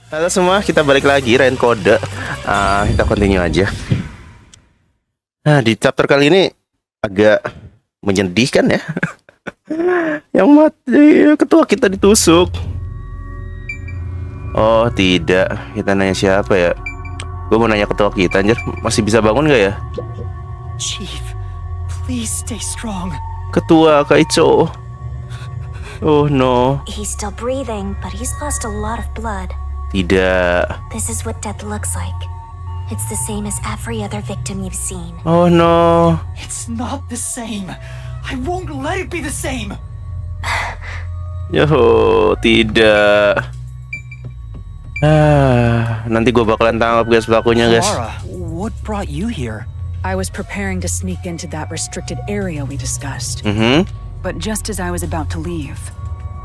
Halo semua, kita balik lagi Rain Kode. Kita continue aja. Nah, di chapter kali ini agak menyedihkan ya. Yang mati ketua kita ditusuk. Oh tidak, kita nanya siapa ya? Gue mau nanya ketua kita, anjir. Masih bisa bangun gak ya? Chief, please stay strong. Ketua Kaicho. Oh no. He's still breathing, but he's lost a lot of blood. Tidak. This is what death looks like. It's the same as every other victim you've seen. Oh no. It's not the same. I won't let it be the same. Yo, tidak. Nanti gue bakalan tangkap guys pelakunya guys. Laura, what brought you here? I was preparing to sneak into that restricted area we discussed. But just as I was about to leave,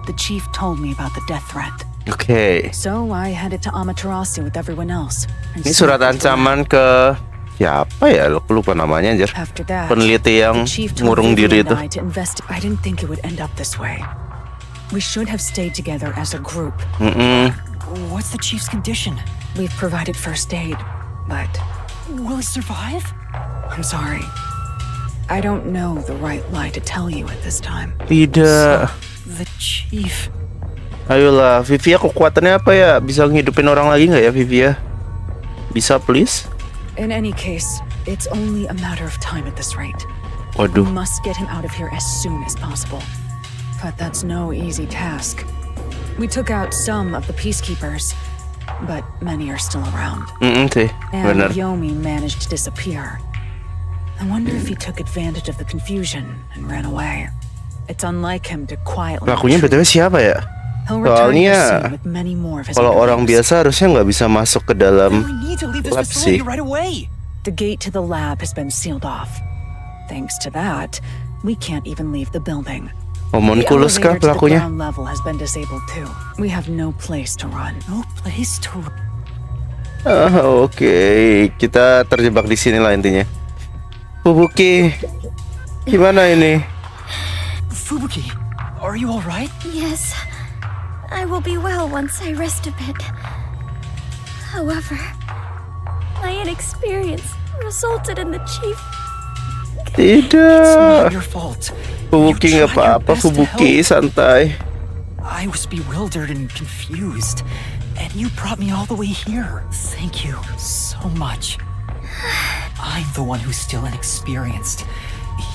the chief told me about the death threat. Oke. So I headed to Amaterasu with everyone else. Ini surat ancaman ke siapa ya? Lupa namanya anjir. After that, Peneliti yang the chief ngurung told diri Vivian itu. and I to I didn't think it would end up this way. We should have stayed together as a group. What's the chief's condition? We've provided first aid, but Will he survive? I'm sorry. I don't know the right lie to tell you at this time. Tidak. The chief. Ayolah, Vivia kekuatannya apa ya? Bisa ngehidupin orang lagi nggak ya Vivia? Bisa please? In any case, it's only a matter of time at this rate. We Waduh. must get him out of here as soon as possible. But that's no easy task. We took out some of the peacekeepers, but many are still around. Sih, And bener. Yomi managed to disappear. I wonder if he took advantage of the confusion and ran away. It's unlike him to quietly Pelakunya retreat. BTW siapa ya? He'll return here Soalnya soon with many more of his kalau orang victims. biasa harusnya nggak bisa masuk ke Then dalam we need to leave this lab facility sih. right away. The gate to the lab has been sealed off. Thanks to that, we can't even leave the building. Homunculus kah The elevator to the pelakunya? ground level has been disabled too. We have no place to run. No place to. Oke, kita terjebak di sini lah intinya. Fubuki, gimana ini? Fubuki, are you all right? Yes, I will be well once I rest a bit. However, my inexperience resulted in the chief. It's Tidak. not your fault. Fubuki You nggak tried your apa-apa, best to Fubuki help. santai. I was bewildered and confused, and you brought me all the way here. Thank you so much. I'm the one who's still inexperienced.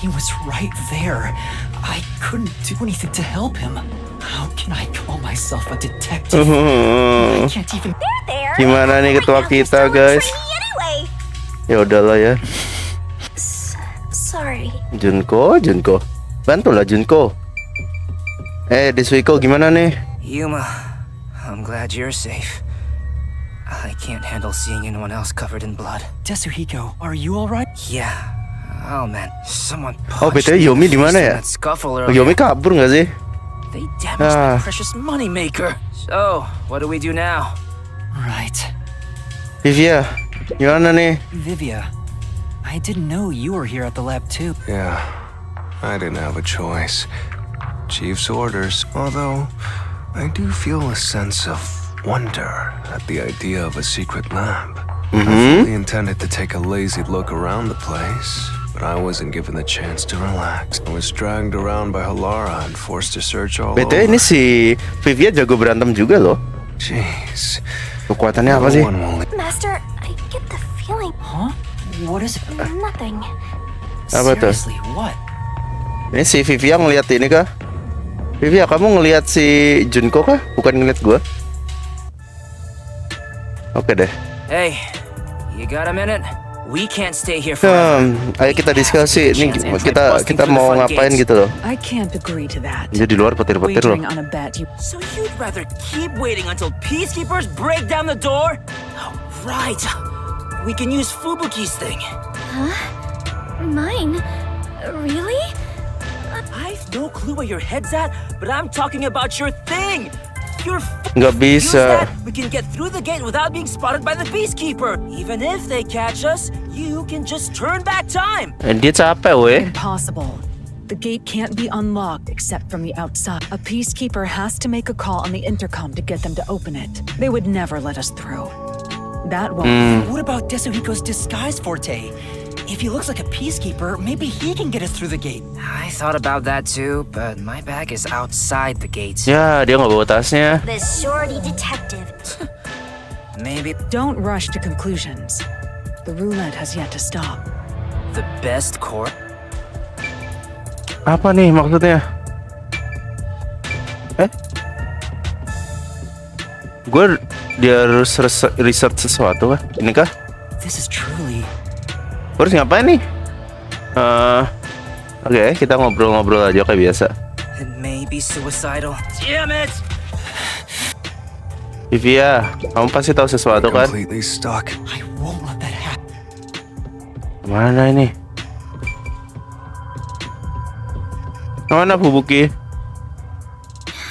He was right there. I couldn't do anything to help him. How can I call myself a detective? I can't even. There. Gimana nih ketua kita guys? Anyway. Ya udahlah ya. Sorry. Junko, bantulah Junko. Desuiko gimana nih? Yuma, I'm glad you're safe. I can't handle seeing anyone else covered in blood. Tetsuhiko, are you all right? Yeah. Oh man, someone Oh, punched BTW me in Yomi the di face mana in ya? that scuffle Oh, earlier. Yomi kabur nggak sih? They damaged Ah. my precious moneymaker. So, what do we do now? Right. Vivia, gimana nih? Vivia, I didn't know you were here at the lab too. Yeah, I didn't have a choice. Chief's orders, although I do feel a sense of wonder at the idea of a secret lab. I fully intended to take a lazy look around the place, but I wasn't given the chance to relax. I was dragged around by Halara and forced to search all BTW ini over. si Vivia jago berantem juga loh. Jeez. Kekuatannya No apa sih? one will Master, I get the feeling. Huh? What is it? Nothing. Apa tuh? Seriously, what? Ini si Vivia ngeliat ini kah? Vivia, kamu ngeliat si Junko kah? Bukan ngeliat gua. Oke deh. Hey, you got a minute? We can't stay here forever. Ayo kita diskusi. Ini kita mau ngapain gitu loh. I can't agree to that. Dia di luar petir-petir loh. Wagering on a bet you So you'd rather keep waiting until peacekeepers break down the door? Oh, right. We can use Fubuki's thing. Mine? Really? I've no clue where your head's at, but I'm talking about your thing. Your Nggak use bisa. that, we can get through the gate without being spotted by the peacekeeper. Even if they catch us, you can just turn back time. Dia capek weh. impossible. The gate can't be unlocked except from the outside. A peacekeeper has to make a call on the intercom to get them to open it. They would never let us through. That won't. What about Desuhiko's disguise forte? If he looks like a peacekeeper, maybe he can get us through the gate. I thought about that too, but my bag is outside the gate. Ya, dia nggak bawa tasnya. This shorty detective. Maybe Don't rush to conclusions. The roulette has yet to stop. the best court. Apa nih maksudnya? Dia harus riset sesuatu kah? Ini kah? This is truly... Harus ngapain nih? Oke, kita ngobrol-ngobrol aja kayak biasa. It may be suicidal. Damn it! Vivia, kamu pasti tahu sesuatu kan? Completely stuck. I won't let that happen. Mana ini? Mana Fubuki?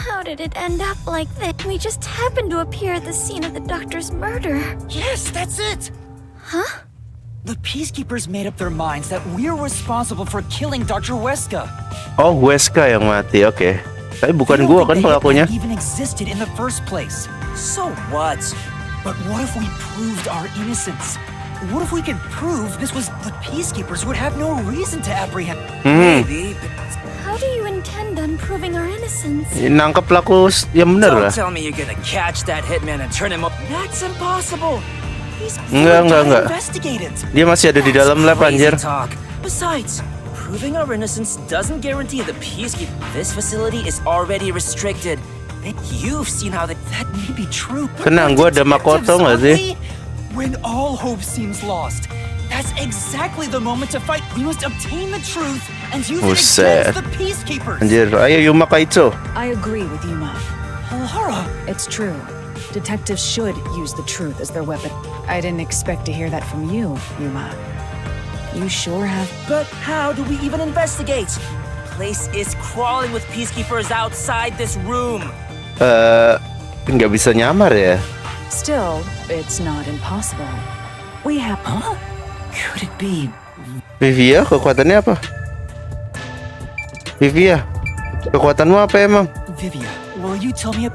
How did it end up like that? We just happened to appear at the scene of the doctor's murder. Yes, that's it! Huh? The peacekeepers made up their minds that we're responsible for killing Dr. Weska. Oh, Weska yang mati, oke. Tapi bukan They don't gua think kan the pelakunya. hitman even existed in the first place. So what? But what if we proved our innocence? What if we could prove this was the peacekeepers who would have no reason to apprehend? Maybe, but How do you intend on proving our innocence? Nangkep pelaku yang bener don't lah. tell me you're gonna catch that hitman and turn him up. That's impossible. He's Enggak. investigated. Dia masih ada di dalam lab Crazy anjir. talk. Besides, proving our innocence doesn't guarantee the peacekeeper. This facility is already restricted. You've seen how That may be true. But Tenang, we're gua ada Makoto detectives, nggak aren't sih? we? When all hope seems lost, that's exactly the moment to fight. We must obtain the truth and use it Buset. against the peacekeepers. Anjir, ayo Yuma Kaitsu. I agree with Yuma. Lara, It's true. Detectives should use the truth as their weapon. I didn't expect to hear that from you, Yuma. You sure have. But how do we even investigate? Place is crawling with peacekeepers outside this room. Nggak bisa nyamar ya. Still, it's not impossible. We have. huh? Could it be? Vivia, kekuatannya apa? Vivia, kekuatanmu apa emang? Vivia, will you tell me?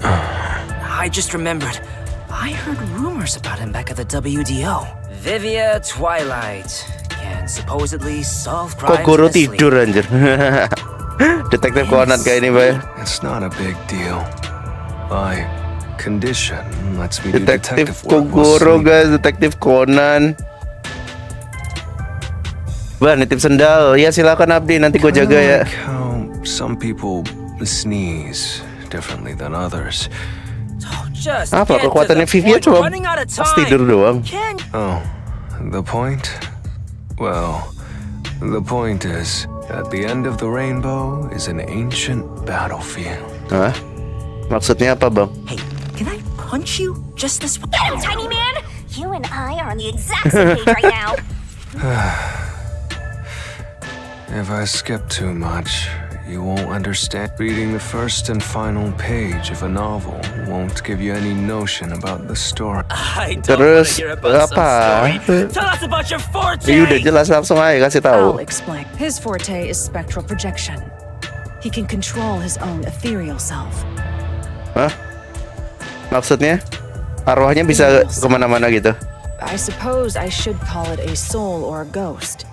I just remembered. I heard rumors about him back at the WDO. Vivia Twilight can supposedly solve crimes Kok Goro in his sleep. tidur anjir. Detektif Conan kayak ini, Bay. It's not a big deal. My condition lets me do Detektif detective work while Kogoro, sleeping. guys. Detektif Conan. Bah, nitip sendal. Ya silakan Abdi, nanti gue jaga ya. Like how some people sneeze differently than others. Just Apa get to kekuatannya the Vivia point. cuma Running out of pas time. tidur doang. Can Oh, the point? Well, the point is, at the end of the rainbow is an ancient battlefield. Hah? Maksudnya apa, Bang? Hey, can I punch you just this one? Get him, tiny man! You and I are on the exact same page right now. If I skip too much, you won't understand. Reading the first and final page of a novel won't give you any notion about the story. I don't Terus want to hear about some apa? story. Tell us about your forte. Udah jelas, langsung aja kasih I'll tahu. explain. His forte is spectral projection. He can control his own ethereal self. Hah? Maksudnya? Arwahnya bisa kemana-mana gitu? I suppose I should call it a soul or a ghost.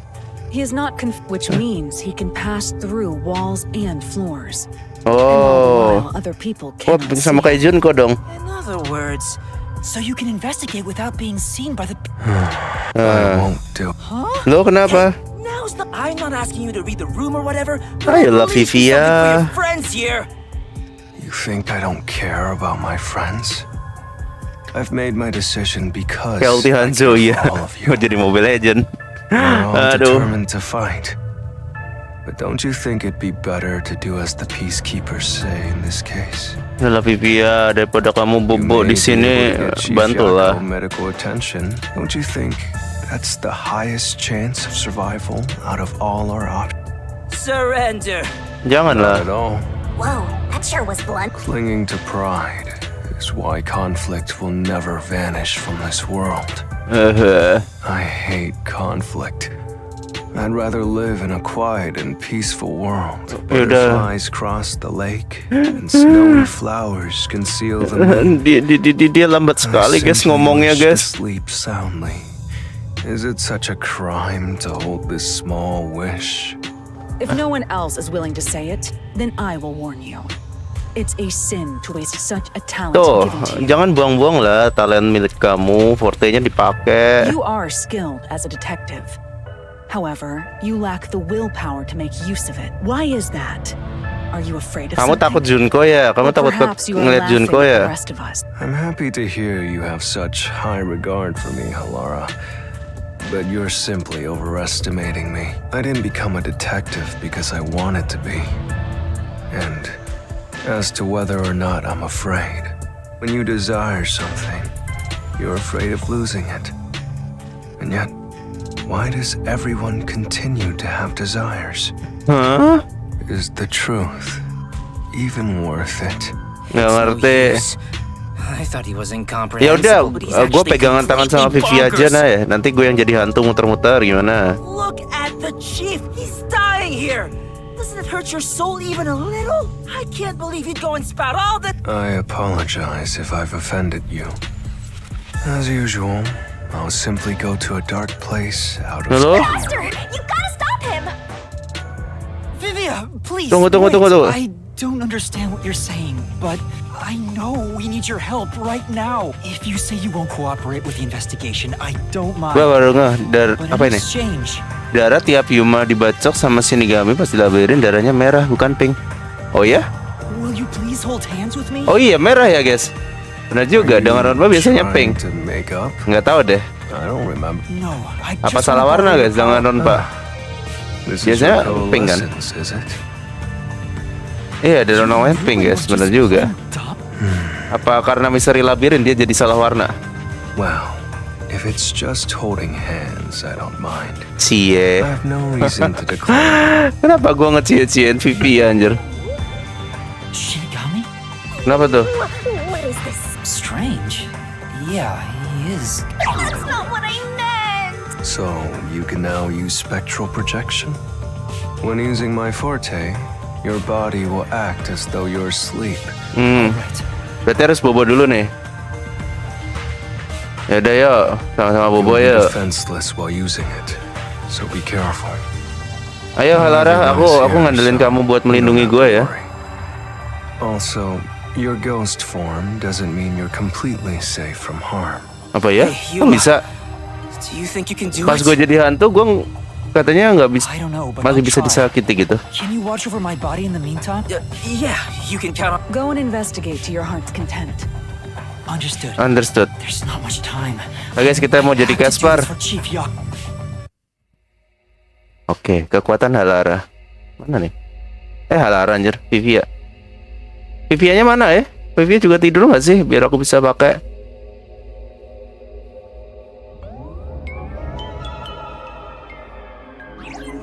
He is not which means he can pass through walls and floors. And all the Oh. while, other people Oh, cannot sama see. kayak Junko dong. In other words, So you can investigate without being seen by the. I won't do. Lo kenapa? now's the. I'm not asking you to read the room or whatever. I but love at least do Vivia. something for your friends here. You think I don't care about my friends? I've made my decision because Kayak ulti I Hanzo care ya. for all of you. Mau jadi Mobile Legend. We're all Aduh. determined to fight. But don't you think it'd be better to do as the peacekeepers say in this case? Yalah Vivia, daripada kamu You bobo may di be sini, able to get Chief bantulah. Yako medical attention. Don't you think that's the highest chance of survival out of all our options? Surrender. Not Janganlah. at all. Whoa, that sure was blunt. Clinging to pride is why conflict will never vanish from this world. I hate conflict. I'd rather live in a quiet and peaceful world. Yaudah. Butterflies cross the lake, and snowy flowers conceal the moon. Dia lambat sekali guys simply ngomongnya wish to guys. sleep soundly. Is it such a crime to hold this small wish? If no one else is willing to say it, then I will warn you. It's a sin to waste such a talent Tuh, given to you. jangan buang-buang lah talent milik kamu, fortenya dipakai. You are skilled as a detective. However, you lack the willpower to make use of it. Why is that? Are you afraid of Kamu something? takut Junko ya? Kamu Or takut perhaps you are ngeliat laughing Junko at ya? the rest of us. I'm happy to hear you have such high regard for me, Halara. But you're simply overestimating me. I didn't become a detective because I wanted to be. And as to whether or not I'm afraid, when you desire something, you're afraid of losing it. And yet, why does everyone continue to have desires? Hah? Is the truth even worth it? Nggak ngerti. I thought he was Ya incomprehensible, udah, but he's gue actually pegangan tangan sama completely Vivi aja bonkers. nah ya. Nanti gue yang jadi hantu muter-muter gimana? Look at the chief. He's dying here. Doesn't it hurt your soul even a little? I can't believe you'd go and spout all that. I apologize if I've offended you. As usual, I'll simply go to a dark place out of Halo? Master, you gotta stop him! Vivia, please. Tunggu. wait. I don't understand what you're saying, but I know we need your help right now. If you say you won't cooperate with the investigation, I don't mind. Gue baru ngeh, But apa in ini? exchange, Darah tiap Yuma dibacok sama Shinigami pas dilabirin darahnya merah bukan pink. Oh ya? will you please hold hands with me? Oh iya merah ya guys. Benar juga, dengan Ronba biasanya trying pink. to make up? Nggak tahu deh. I don't remember. No, I Apa just salah wanna warna borrow guys dengan Ronba? This Biasanya is your pink kan? lessons, is it? Iya, ada warna warna pink guys, benar juga. Top? Apa karena misteri labirin dia jadi salah warna? Well, if it's just holding hands, I don't mind. Cie. I have no reason to decline. Kenapa gua ngecie-ciein Vivi anjir? Shinigami? Kenapa tuh? What is this? Strange. Yeah, he is. That's not what I meant! So, you can now use spectral projection? When using my forte, your body will act as though you're asleep. Right. Berarti harus bobo dulu nih. Ya udah yuk, sama-sama bobo You'll be yuk. defenseless while using it, so be careful. Ayo Halara, aku ngandelin kamu buat melindungi gue ya. Also, your ghost form doesn't mean you're completely safe from harm. Apa ya? Hey, Kok Yuma. bisa? Do you think you can do Pas it? gue jadi hantu, gue katanya nggak bisa, I don't know, but masih I'll bisa try. disakiti gitu. Can you watch over my body in the meantime? Yeah, you can count on. Go and investigate to your heart's content. Understood. Understood. There's not much time. Oke guys, kita mau jadi I have to do Kaspar. this for Chief Yak. Oke, kekuatan Halara. Mana nih? Halara anjir, Vivia. Vivianya mana ya? Vivia juga tidur nggak sih? Biar aku bisa pakai.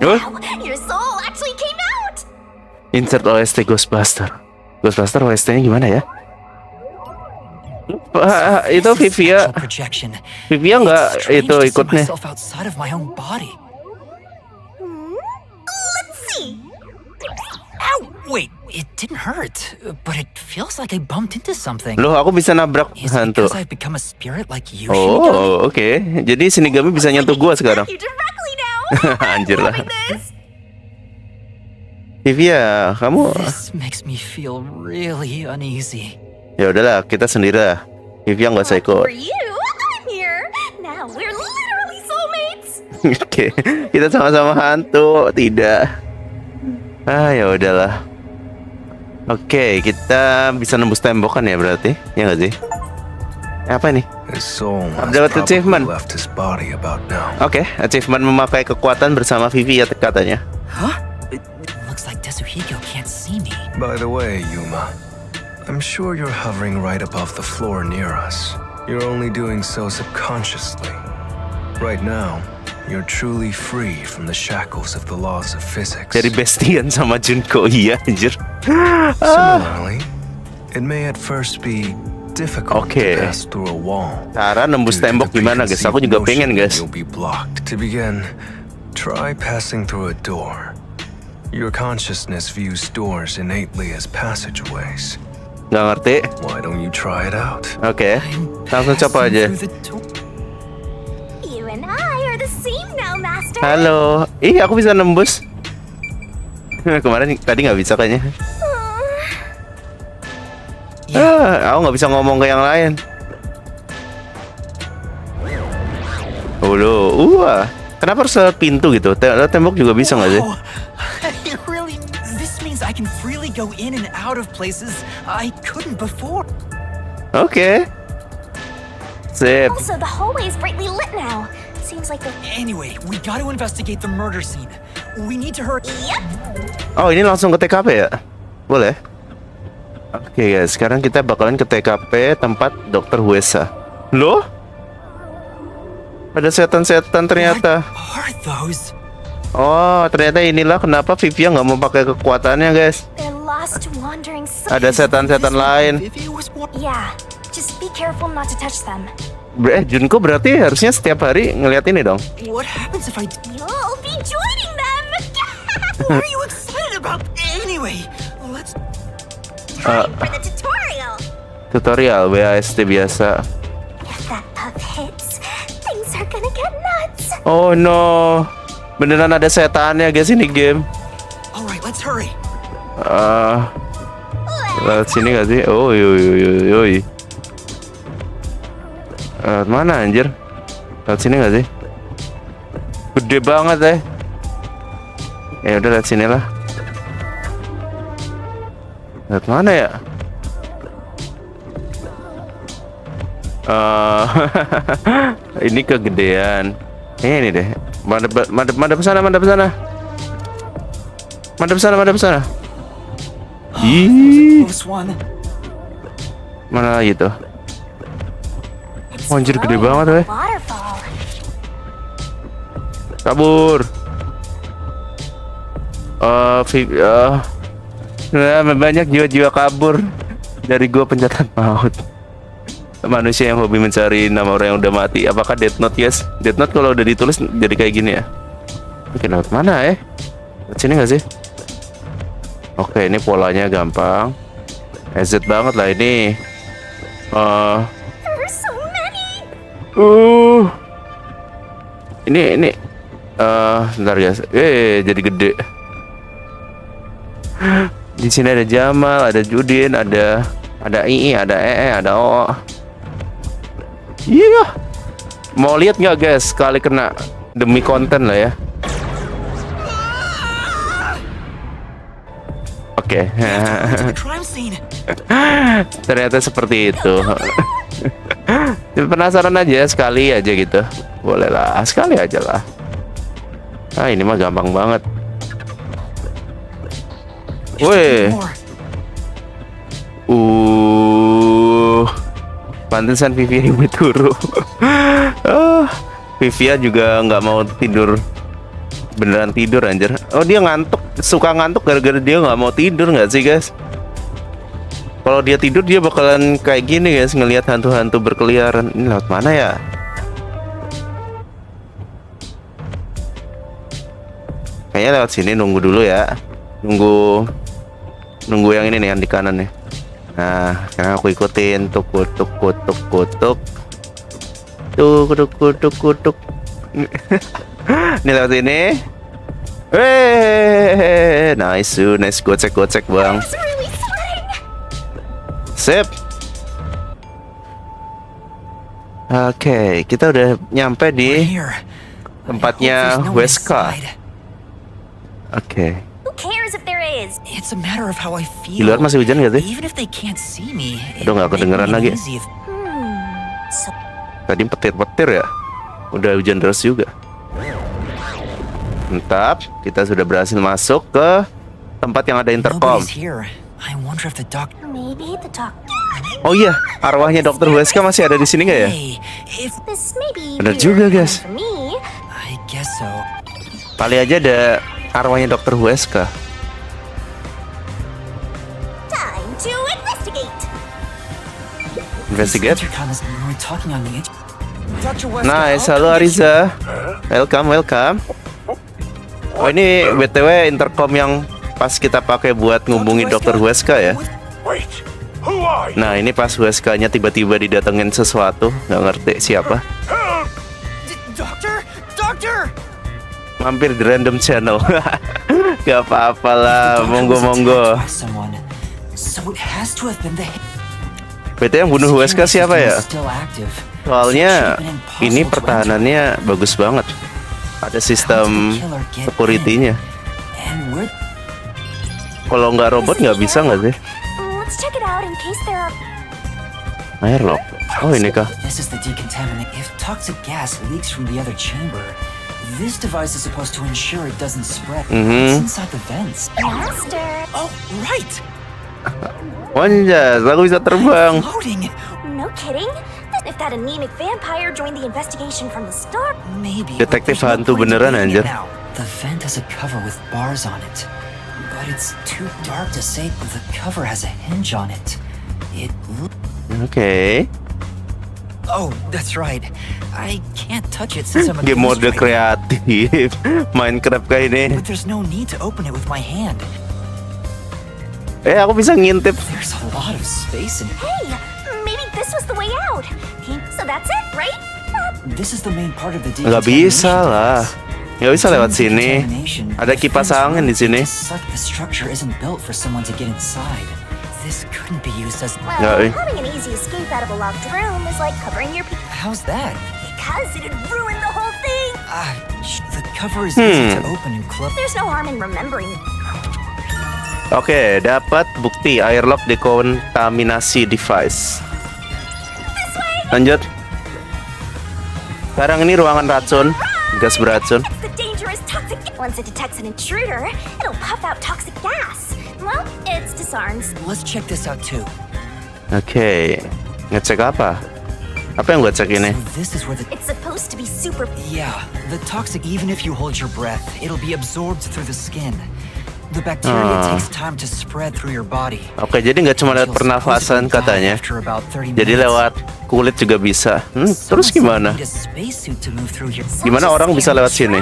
Wow, your soul actually came out! Insert OST Ghostbuster. Ghostbuster OST-nya gimana ya? Itu This is Vivia. spectral projection. Vivia It's nggak strange itu to see ikutnya. myself outside of my own body. Let's see. Ow! Wait, it didn't hurt, but it feels like I bumped into something. Loh, aku bisa nabrak Is it hantu. because I've become a spirit like you, Shinigami? Oh, oke. Jadi Shinigami bisa nyentuh gua sekarang. You directly now! Anjir lah. Loving this! Vivia, kamu This makes me feel really uneasy. ya udahlah, kita sendiri lah. Vivia nggak usah ikut. For you, I'm here! Now we're literally soulmates! Oke, kita sama-sama hantu, tidak. Ya udahlah. Oke, kita bisa nembus tembokan ya berarti, ya nggak sih? Apa nih? His soul has Dapat probably achievement. left his body about now. Oke, achievement memakai kekuatan bersama Vivi ya katanya. Huh? It looks like Tetsuhiko can't see me. By the way, Yuma, I'm sure you're hovering right above the floor near us. You're only doing so subconsciously. Right now, you're truly free from the shackles of the laws of physics. Jadi bestian sama Junko, iya anjir. Similarly, it may at first be difficult Oke. to pass through a wall. Cara nembus due to tembok the gimana guys? Aku preconceived juga pengen notion that guys. You'll be blocked. To begin, Try passing through a door. Your consciousness views doors innately as passageways. Nggak ngerti. Why don't you try it out? Oke, langsung coba aja. Through the door. You and I are the same now, Master. Halo. Ih, aku bisa nembus. Kemarin tadi nggak bisa kayaknya. Aku nggak bisa ngomong ke yang lain. Wah, kenapa harus lewat pintu gitu? Lewat tembok juga bisa nggak sih? Oh, it really. This means I can freely go in and out of places I couldn't before. Oke. Sip. Also, the hallway is brightly lit now. Seems like the. Anyway, we got to investigate the murder scene. We need to hurry. Yep. Oh, ini langsung ke TKP ya? Boleh? Oke guys, sekarang kita bakalan ke TKP tempat Dokter Huesa. Loh? Ada setan-setan ternyata. What are those? Oh, ternyata inilah kenapa Vivia nggak mau pakai kekuatannya guys. They're lost wandering Ada setan-setan lain. Vivi was Yeah, just be careful not to touch them. Junko berarti harusnya setiap hari ngeliat ini dong. What happens if I? You'll be joining them. What are you excited about? Anyway, let's. Time for the tutorial. Tutorial WASD biasa. If that puff hits, things are gonna get nuts. Oh no, beneran ada setannya guys ini game. All right, let's hurry. Lewat sini gak sih? Oh yoi. Mana anjir? Lewat sini gak sih? Gede banget ya udah lewat sini lah. Lewat mana ya? Ini kegedean. Ini deh. Madep sana. Ih, Close one. mana lagi tuh? It's Anjir, gede flowing banget, like a weh. waterfall. Kabur. Banyak jiwa-jiwa kabur dari gua pencetan maut. Manusia yang hobi mencari nama orang yang udah mati. Apakah Death Note guys? Death Note kalau udah ditulis jadi kayak gini ya? Oke, lewat mana Lewat sini nggak sih? Oke, ini polanya gampang. EZ banget lah ini. There are so many. Ini bentar guys. Jadi gede. Di sini ada Jamal, ada Judin, ada II, ada ada O. Iya. Mau lihat nggak guys? Sekali kena demi konten lah ya. Oke. To the crime scene. Ternyata seperti itu. Penasaran aja sekali aja gitu. Boleh lah, sekali aja lah. Ini mah gampang banget. Woi. Pantesan Vivia ini turu. Vivia juga nggak mau tidur. Beneran tidur anjir. Oh, dia ngantuk. Suka ngantuk gara-gara dia nggak mau tidur nggak sih guys? Kalau dia tidur dia bakalan kayak gini guys, ngelihat hantu-hantu berkeliaran. Ini lewat mana ya? Kayaknya lewat sini, nunggu dulu ya. Nunggu yang ini nih, yang di kanan nih. Nah, sekarang aku ikutin. Kutuk. Ini lewat ini. Nice gocek bang. It's really sweating. Sip. Oke, kita udah nyampe We're di here. tempatnya I hope there's no Wesker. inside. Oke. Who cares if there is? It's a matter of how I feel. Di luar masih hujan gak sih? Even if they can't see me, Aduh, nggak kedengeran lagi. So Tadi petir-petir ya. Udah hujan deras juga. Mantap, kita sudah berhasil masuk ke tempat yang ada intercom. Nobody's here. I wonder if the doctor. maybe the doctor. Oh iya, arwahnya Dokter Hueska masih ada di sini nggak ya? Hey, if This may be Bener weird juga, coming guys. from me. I guess so. Kali aja ada arwahnya Dokter Hueska. Time to investigate. Investigate. Intercom is we're talking on the Dr. West. Nice, halo Ariza. Welcome. Oh, ini BTW intercom yang pas kita pakai buat ngubungi Dokter Wesker ya. Wait, who are you? Nah, ini pas Weskernya tiba-tiba didatengin sesuatu, nggak ngerti siapa. Doctor? Doctor! Mampir di random channel. Gak apa-apa lah, The doctor was monggo-monggo. attacked by someone, so it has to have been the BTW yang bunuh Wesker siapa ya? Still active. Soalnya So it should have been impossible ini to pertahanannya bagus banget. Ada sistem security-nya. enter. And where Kalau nggak robot nggak bisa nggak sih? Let's check it out in case there are. Airlock. Oh, ini kah? this is the decontaminant. If toxic gas leaks from the other chamber, this device is supposed to ensure it doesn't spread. It's inside the vents. Master. Oh, right! Wanjas, aku bisa terbang. Floating! No kidding. If that anemic vampire joined the investigation from the start. Maybe. Detektif but there's hantu point in beneran, reading it anjir. now. The vent has a cover with bars on it. But it's too dark to say that the cover has a hinge on it. Oke. Oh, that's right. I can't touch it since I'm a Game mode ghost right now. kreatif. Minecraft kayak ini. But there's no need to open it with my hand. Aku bisa ngintip. There's a lot of space in it. Hey, maybe this was the way out. So that's it, right? This is the main part of the Nggak bisa decontamination lah. device. Nggak bisa lewat sini. Decontamination, Ada the kipas fence angin di runs sini. just like the structure isn't built for someone to get inside. This couldn't be used as. Well, having an easy escape out of a locked room is like covering your How's that? because it'd ruin the whole thing. The cover is easy to open and close. There's no harm in remembering. Oke, dapat bukti airlock dekontaminasi device. Lanjut. Sekarang ini ruangan racun, gas beracun. It's the dangerous toxic. Once it detects an intruder, it'll puff out toxic gas. Well, it's disarms. Let's check this out too. Oke, ngecek apa? Apa yang gue cek ini? So this is where the. It's supposed to be super. Yeah, the toxic. Even if you hold your breath, it'll be absorbed through the skin. The bacteria takes time to spread through your body. Oke, jadi nggak cuma lewat pernafasan katanya. After about 30 Jadi minutes. lewat kulit juga bisa. Terus gimana? Need a spacesuit to move through your. Gimana orang bisa lewat sini?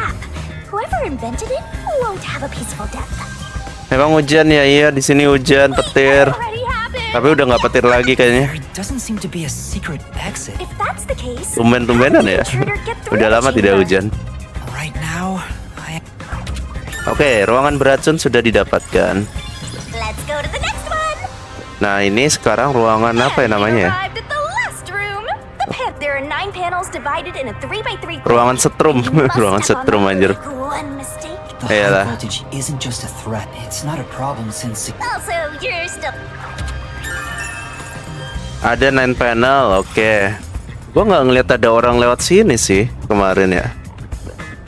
Whoever invented it won't have a peaceful death. Emang hujan ya? Iya, di sini hujan, petir. Already happened. Tapi udah nggak petir lagi kayaknya. There doesn't seem to be a secret exit. If that's the case, Tumben-tumbenan how did ya. the intruder get through Udah the lama tidak chamber? hujan. Right now, I. Oke, ruangan beracun sudah didapatkan. Let's go to the next one. Nah, ini sekarang ruangan apa ya namanya ya? Arrived at the last room. There are 9 panels divided in a 3x3 grid. Ruangan setrum. You must Ruangan step on setrum that. anjir. One mistake. The Iyalah. high voltage isn't just a threat. It's not a problem since. Also, you're still. Ada 9 panel, oke. Gua nggak ngeliat ada orang lewat sini sih kemarin ya.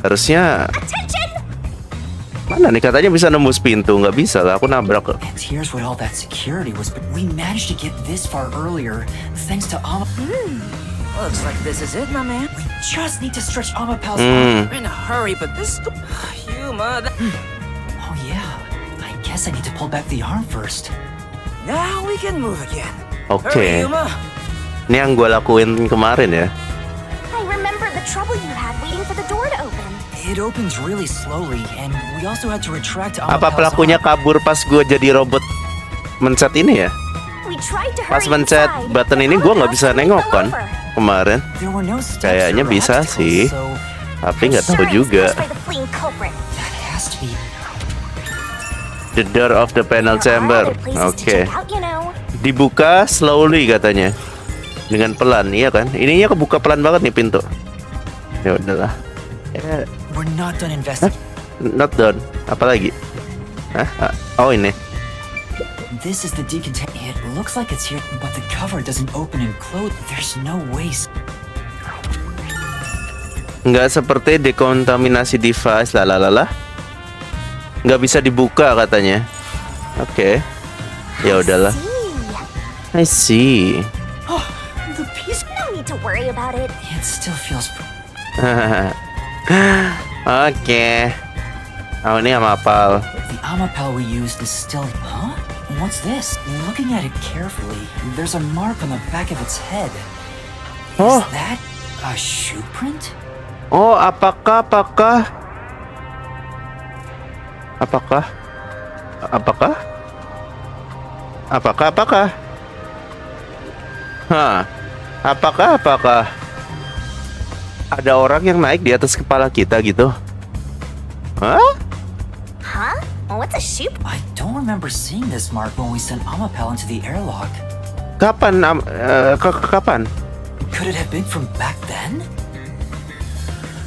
Harusnya Attention! mana nih, katanya bisa nembus pintu, nggak bisa lah, aku nabrak kok. And here's what all that security was. But we managed to get this far earlier thanks to Amma. Looks like this is it, my man. We just need to stretch Amapal's Hmm. We're in a hurry, but this. Yuma, Oh yeah. I guess I need to pull back the arm first. now we can move again. Oke, Hurry, Yuma. ini yang gue lakuin kemarin ya. I remember the trouble you had waiting for the door to open. It opens really slowly, and we also had to retract Apa Amapal's pelakunya arm. kabur pas gue jadi robot mencet ini ya? We tried to Pas hurry mencet inside, button but ini gue nggak Amapal bisa suddenly nengok fell kan over. kemarin. There were no steps Kayaknya or bisa obstacles, sih, so tapi nggak Sure, tahu it's juga. caused by the fleeing culprit. that has to be. The door of the panel There are chamber. other places to Oke, check out, you know. dibuka slowly katanya, dengan pelan, iya kan? Ininya kebuka pelan banget nih pintu. Ya udahlah. We're not done investigating. Not done. Apalagi? Hah? Oh ini. This is the decontaminant. It looks like it's here, but the cover doesn't open and close. There's no way. Nggak seperti dekontaminasi device, lalalala. Nggak bisa dibuka katanya. Oke. Ya udahlah. See. I see. Oh, the piece. No need to worry about it. It still feels. Oke. Oh ini Amapal. The Amapal we used is still. Huh? What's this? Looking at it carefully, there's a mark on the back of its head. Is Oh. that a shoe print? Oh apakah Apakah? Apakah? Apakah? Apakah? Hah? Apakah? Ada orang yang naik di atas kepala kita gitu? Hah? Huh? What's a shoop? I don't remember seeing this mark when we sent Amapel into the airlock. Kapan? Kapan? Could it have been from back then?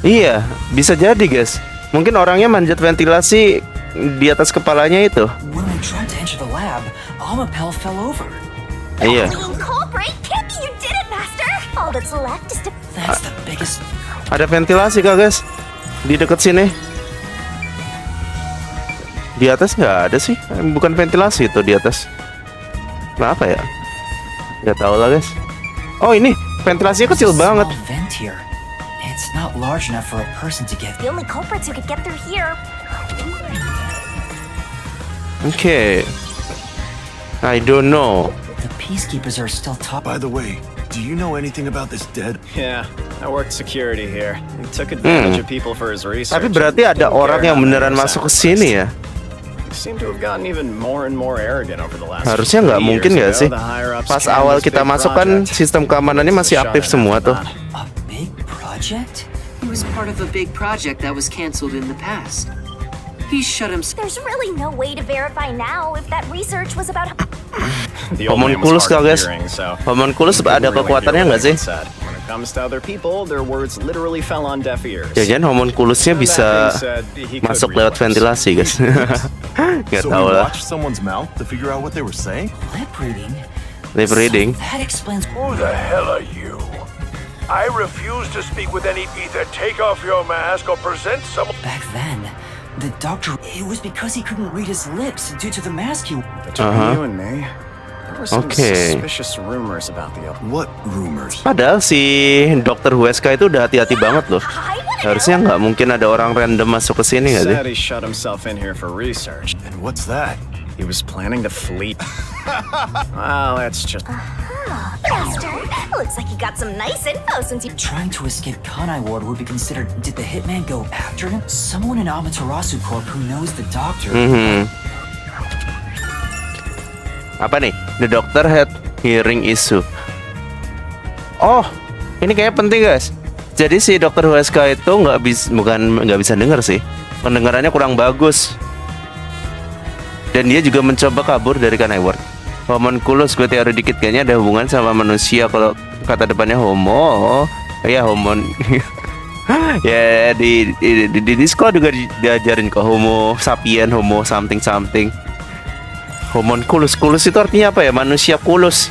Iya, bisa jadi guys. Mungkin orangnya manjat ventilasi di atas kepalanya itu. When we tried to enter the lab, Amapel fell over. Iya. Clean culprit? You did it, Master! All that's left is to... That's the biggest... Ada ventilasi kah guys? Di dekat sini. Di atas nggak ada sih. Bukan ventilasi itu di atas. Kenapa ya? Nggak tahu lah guys. Oh ini ventilasinya kecil banget. Small vent here. It's not large enough for a person to get. The only culprits who could get through here. Okay. I don't know. The peacekeepers are still top. By the way, do you know anything about this dead? Yeah, I worked security here. He took advantage of people for his research. Tapi berarti ada orang yang beneran masuk ke sini ya? He seemed to have gotten even more and more arrogant over the last Harusnya nggak few mungkin years nggak ago, sih? the higher-ups Pas canned awal this kita big masuk kan project. sistem keamanannya masih Shut aktif it semua after tuh. that. A big project? He was part of a big project that was cancelled in the past. He shut himself. There's really no way to verify now if that research was about... The old man was Homunculus hard kah of guys? hearing, so Homunculus he couldn't ada really hear kekuatannya what nggak sih? anyone said. When it comes to other people, their words literally fell on deaf ears. Jangan homunculusnya And bisa that being said, he could masuk read lewat lips. ventilasi guys. Nggak So tahu we lah. watched someone's mouth to figure out what they were saying? Lip reading? Lip reading. So that explains... Who the hell are you? I refuse to speak with any. Either take off your mask or present someone. Back then, the doctor... It was because he couldn't read his lips due to the mask he... Between you and me, there were some Okay. suspicious rumors about the open. What rumors? Padahal si Dr. Huesca itu udah hati-hati banget loh. I wanna Harusnya nggak mungkin ada orang random masuk ke sini nggak sih? Said he shut himself in here for research. And what's that? He was planning to flee. Well, that's just... Master, looks like you got some nice info since you... Trying to escape Kanai Ward would be considered... Did the hitman go after him? Someone in Amaterasu Corp who knows the doctor... Apa nih? The doctor had hearing issue. Oh, ini kayaknya penting guys. Jadi si Dr. Huesca itu nggak bisa dengar sih. Pendengarannya kurang bagus. Dan dia juga mencoba kabur dari Kanai Ward. Homunculus, gue teori dikit kayaknya ada hubungan sama manusia. Kalau kata depannya homo, ya homon. Ya di sekolah juga diajarin kok homo sapien, homo something. Homunculus, kulus itu artinya apa ya? Manusia kulus.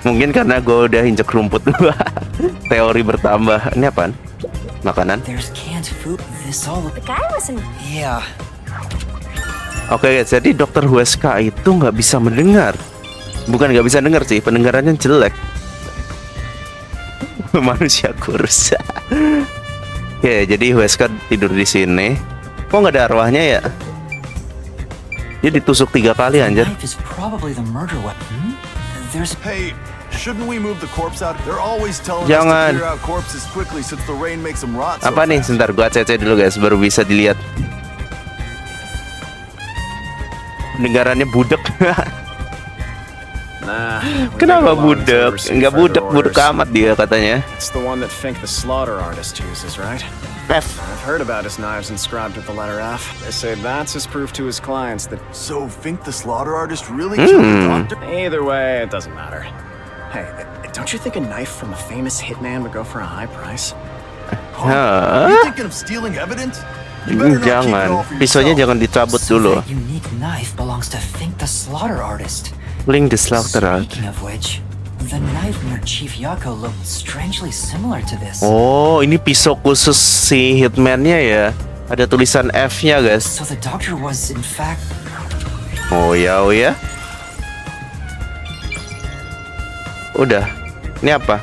Mungkin karena gue udah injek rumput. Teori bertambah. Ini apaan? Makanan. There's canned food. This all... The guy wasn't... Yeah. Oke guys, jadi Dr. Huesca itu nggak bisa mendengar. Bukan nggak bisa dengar sih, pendengarannya jelek. Manusia kurus. Oke, jadi Huesca tidur di sini. Kok nggak ada arwahnya ya? Dia ditusuk 3 kali anjir. Knife is probably the murder weapon. There's... Hey, shouldn't we move the corpse out? They're always telling us Jangan. to clear out corpses quickly since the rain makes them rot so Apa nih? fast. Sebentar, gua cek dulu guys, baru bisa dilihat. Pendengarannya budek. Nah. we Kenapa think alone until we budek? receive Enggak further budek orders. amat dia katanya. It's the one that Fink the slaughter artist uses, right? F. I've heard about his knives inscribed with the letter F. They say that's his proof to his clients that So Fink the slaughter artist really killed the doctor? either way, it doesn't matter. Hey, don't you think a knife from a famous hitman would go for a high price? Hah? You thinking of stealing evidence? You better not keep it all Jangan. for Pisaunya yourself. jangan dicabut So dulu. that unique knife belongs to Fink the slaughter artist. Link the slaughter. Speaking of which, the knife near Chief Yako looked strangely similar to this. Oh, ini pisau khusus si hitman-nya ya. Ada tulisan F-nya guys. So the doctor was in fact... Oh ya, oh ya. Udah. Ini apa?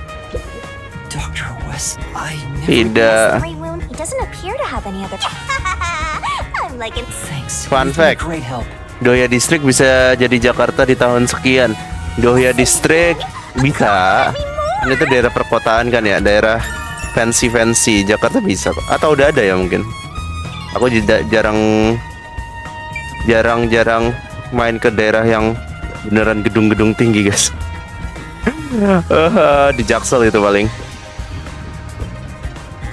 Dr. West, I never... Tidak. Three wound. He doesn't appear to have any other... I'm like it. Thanks. Fun You've been a fact. great help. Dohya District bisa jadi Jakarta di tahun sekian. Dohya District bisa. Ini tuh daerah perkotaan kan ya, daerah fancy. Jakarta bisa kok. Atau udah ada ya mungkin. Aku jarang main ke daerah yang beneran gedung-gedung tinggi, guys. Di Jaksel itu paling.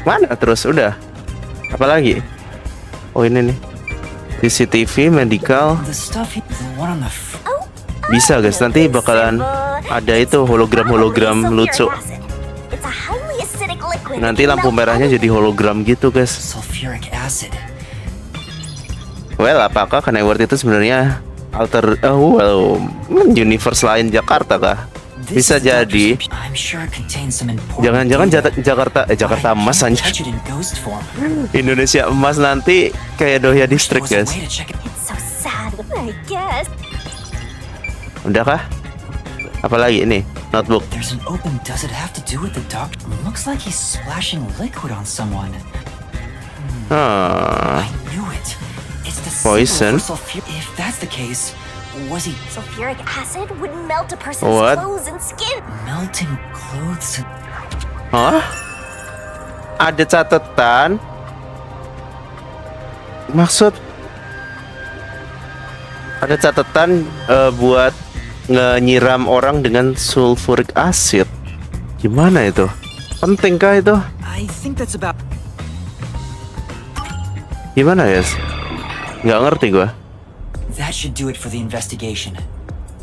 Mana terus? Udah. Apa lagi? Oh ini nih. CCTV, medical. Bisa guys, nanti bakalan ada itu hologram lucu. Nanti lampu merahnya jadi hologram gitu guys. Well, apakah Kennyworth itu sebenarnya universe lain Jakarta kah? Bisa jadi. Jangan-jangan Jakarta emas aja. Indonesia emas nanti kayak Dohya District guys. Udah kah? Apalagi ini notebook. Poison. Was he? Sulfuric acid would melt a person's What? clothes and skin. Melting clothes. Hah? Ada catatan? Maksud? Ada catatan buat nyiram orang dengan sulfuric acid. Gimana itu? Pentingkah itu? I think that's about. Gimana guys? Nggak ngerti gua. That should do it for the investigation.